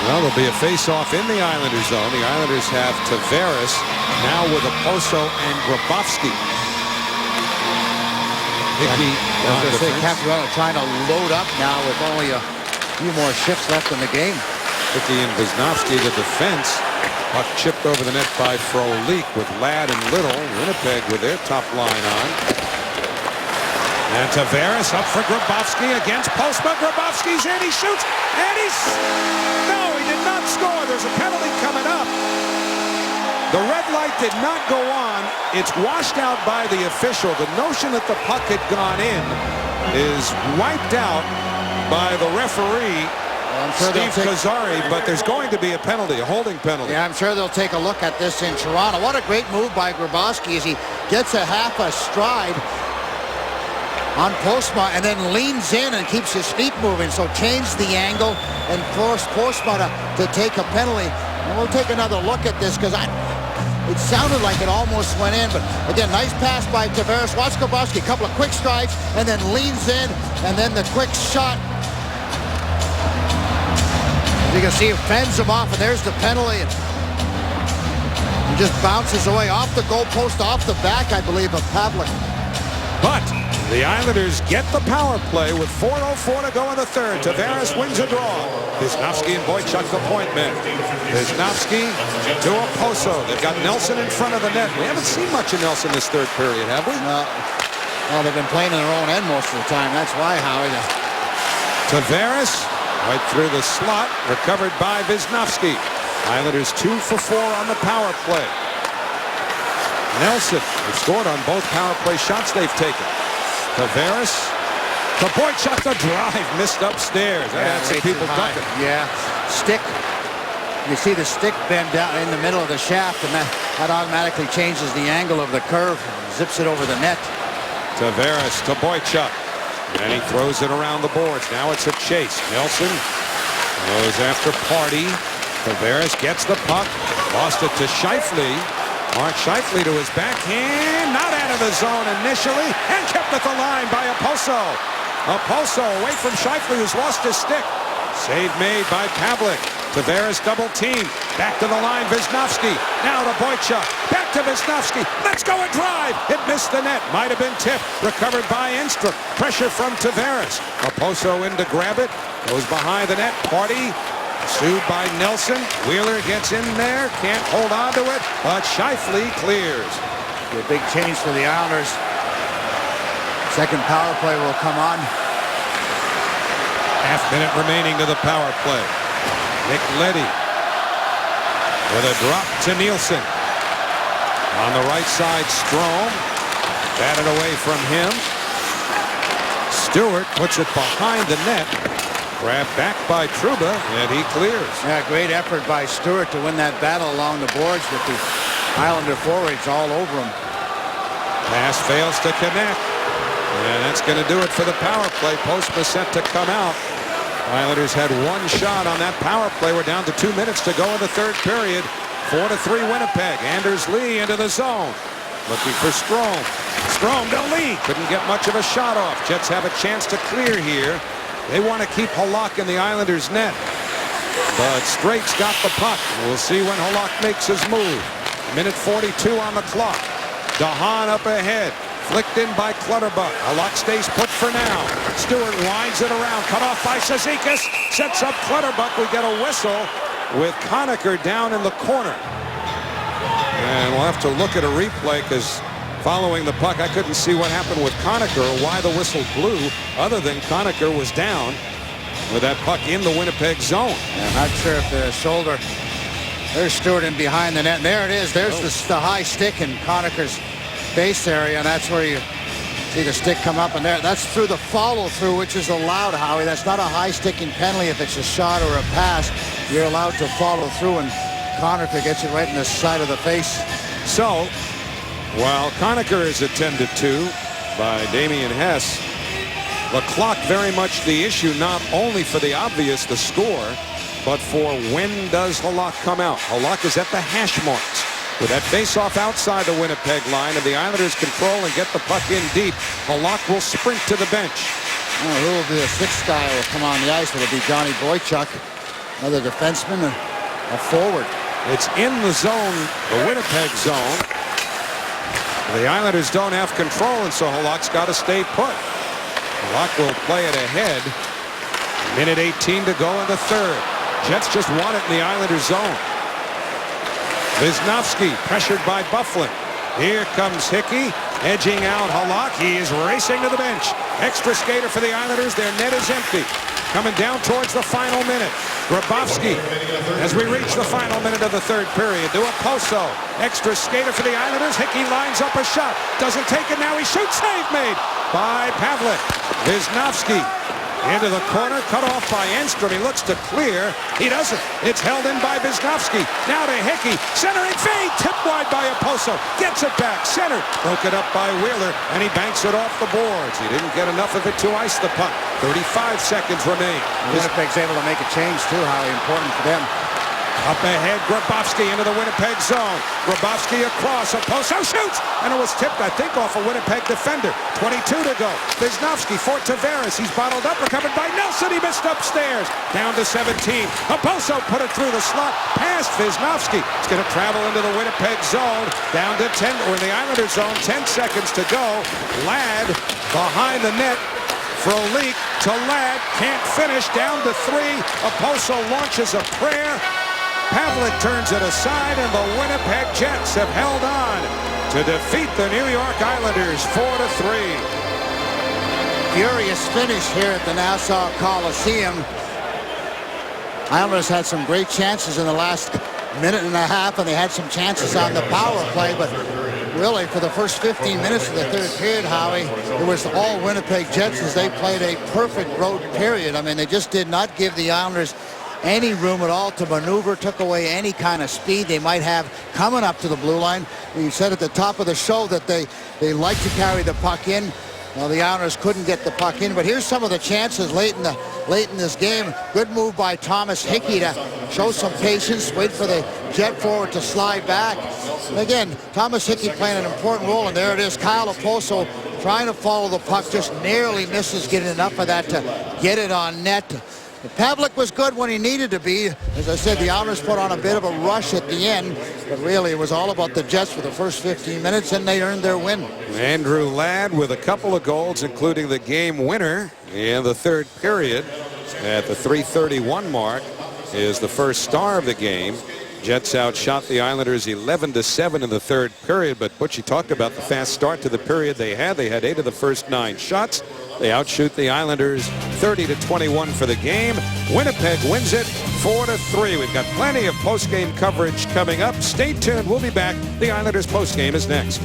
Well, there'll be a face-off in the Islanders zone. The Islanders have Tavares now with Oposo and Grabowski. Hickey on defense. Capuano trying to load up now with only a few more shifts left in the game. Hickey and Wisnowski, the defense. Puck chipped over the net by Frolik with Ladd and Little. Winnipeg with their top line on. And Tavares up for Grabowski against Postma. Grabowski's in, he shoots, and no, he did not score. There's a penalty coming up. The red light did not go on. It's washed out by the official. The notion that the puck had gone in is wiped out by the referee, Steve Kozari, but there's going to be a penalty, a holding penalty. Yeah, I'm sure they'll take a look at this in Toronto. What a great move by Grabowski as he gets a half a stride on Postma and then leans in and keeps his feet moving. So change the angle and force Postma to take a penalty. And we'll take another look at this because it sounded like it almost went in. But again, nice pass by Tavares. Watch Grabowski, a couple of quick strides and then leans in and then the quick shot. You can see it fends him off, and there's the penalty. He just bounces away off the goalpost, off the back, I believe, of Pavlik. But The Islanders get the power play with 4:04 to go in the third. Tavares wins a draw. Wisnowski and Boychuk the point men. Wisnowski to Oposo. They've got Nelson in front of the net. We haven't seen much of Nelson this third period, have we? Well, they've been playing in their own end most of the time. That's why, Howie. Tavares right through the slot. Recovered by Wisnowski. Islanders 2 for 4 on the power play. Nelson has scored on both power play shots they've taken. Tavares to Boychuk, the drive missed upstairs. That had some people ducking. Yeah, stick. You see the stick bend down in the middle of the shaft, and that automatically changes the angle of the curve, zips it over the net. Tavares to Boychuk, and he throws it around the boards. Now it's a chase. Nelson goes after Party. Tavares gets the puck, lost it to Scheifele. Mark Scheifele to his backhand, not out of the zone initially, and kept at the line by Oposo. Oposo away from Scheifele, who's lost his stick. Save made by Pavlik. Tavares double team. Back to the line, Wisnowski. Now to Boychuk. Back to Wisnowski. Let's go and drive. It missed the net. Might have been tipped. Recovered by Enstrom. Pressure from Tavares. Oposo in to grab it. Goes behind the net. Party. Pursued by Nelson. Wheeler gets in there. Can't hold on to it. But Scheifele clears. A big change for the Islanders. Second power play will come on. Half minute remaining to the power play. Nick Leddy with a drop to Nielsen. On the right side, Strome. Batted away from him. Stewart puts it behind the net. Grabbed back by Trouba, and he clears. Yeah, great effort by Stewart to win that battle along the boards with the Islander forwards all over him. Pass fails to connect. And that's going to do it for the power play. Postma set to come out. Islanders had one shot on that power play. We're down to 2 minutes to go in the third period. 4-3 Winnipeg. Anders Lee into the zone. Looking for Strome. Strome to Lee. Couldn't get much of a shot off. Jets have a chance to clear here. They want to keep Halak in the Islanders' net. But Straight's got the puck. We'll see when Halak makes his move. Minute 42 on the clock. DeHaan up ahead. Flicked in by Clutterbuck. Halak stays put for now. Stewart winds it around. Cut off by Cizikas. Sets up Clutterbuck. We get a whistle with Conacher down in the corner. And we'll have to look at a replay because following the puck, I couldn't see what happened with Conacher or why the whistle blew, other than Conacher was down with that puck in the Winnipeg zone. I'm not sure if the shoulder. There's Stewart in behind the net. And there it is. There's the high stick in Conacher's base area, and that's where you see the stick come up, and there. That's through the follow-through, which is allowed, Howie. That's not a high-sticking penalty if it's a shot or a pass. You're allowed to follow through, and Conacher gets it right in the side of the face. So, while Conacher is attended to by Damian Hess, the clock very much the issue, not only for the obvious, the score, but for when does Halak come out. Halak is at the hash marks. With that face-off outside the Winnipeg line, and the Islanders control and get the puck in deep, Halak will sprint to the bench. Who will be the sixth guy will come on the ice? Will it be Johnny Boychuk, another defenseman, a forward? It's in the zone, the Winnipeg zone. The Islanders don't have control, and so Halak's got to stay put. Halak will play it ahead. Minute 18 to go in the third. Jets just won it in the Islanders zone. Wisnowski pressured by Bufflin. Here comes Hickey, edging out Halak. He is racing to the bench. Extra skater for the Islanders. Their net is empty. Coming down towards the final minute. Grabowski, as we reach the final minute of the third period, to Oposo. Extra skater for the Islanders. Hickey lines up a shot. Doesn't take it now. He shoots. Save made by Pavlik. Wisnowski into the corner, cut off by Enstrom. He looks to clear. He doesn't. It's held in by Wisnowski. Now to Hickey. Centering feed. Tipped wide by Oposo. Gets it back. Centered. Broke it up by Wheeler, and he banks it off the boards. He didn't get enough of it to ice the puck. 35 seconds remain. Winnipeg's able to make a change, too. How important for them. Up ahead, Grabowski into the Winnipeg zone. Grabowski across, Oposo shoots! And it was tipped, I think, off a Winnipeg defender. 22 to go. Wisnowski for Tavares. He's bottled up, recovered by Nelson. He missed upstairs. Down to 17. Oposo put it through the slot, past Wisnowski. It's going to travel into the Winnipeg zone. Down to 10, or in the Islanders zone, 10 seconds to go. Ladd behind the net. Frolik to Ladd, can't finish, down to 3. Oposo launches a prayer. Pavlik turns it aside, and the Winnipeg Jets have held on to defeat the New York Islanders 4-3. Furious finish here at the Nassau Coliseum. Islanders had some great chances in the last minute and a half, and they had some chances on the power play, but really for the first 15 minutes of the third period, Howie, it was all Winnipeg Jets as they played a perfect road period. I mean, they just did not give the Islanders any room at all to maneuver, took away any kind of speed they might have coming up to the blue line. We said at the top of the show that they like to carry the puck in. Well, the Islanders couldn't get the puck in, but here's some of the chances late in this game. Good move by Thomas Hickey to show some patience, wait for the Jet forward to slide back. And again, Thomas Hickey playing an important role, and there it is. Kyle Oposo trying to follow the puck, just narrowly misses getting enough of that to get it on net. Pavlik was good when he needed to be. As I said, the Islanders put on a bit of a rush at the end, but really it was all about the Jets for the first 15 minutes, and they earned their win. Andrew Ladd with a couple of goals, including the game winner in the third period at the 3:31 mark is the first star of the game. Jets outshot the Islanders 11-7 in the third period, but Butchie talked about the fast start to the period they had. They had 8 of the first 9 shots. They outshoot the Islanders 30-21 for the game. Winnipeg wins it 4-3. We've got plenty of post-game coverage coming up. Stay tuned. We'll be back. The Islanders post-game is next.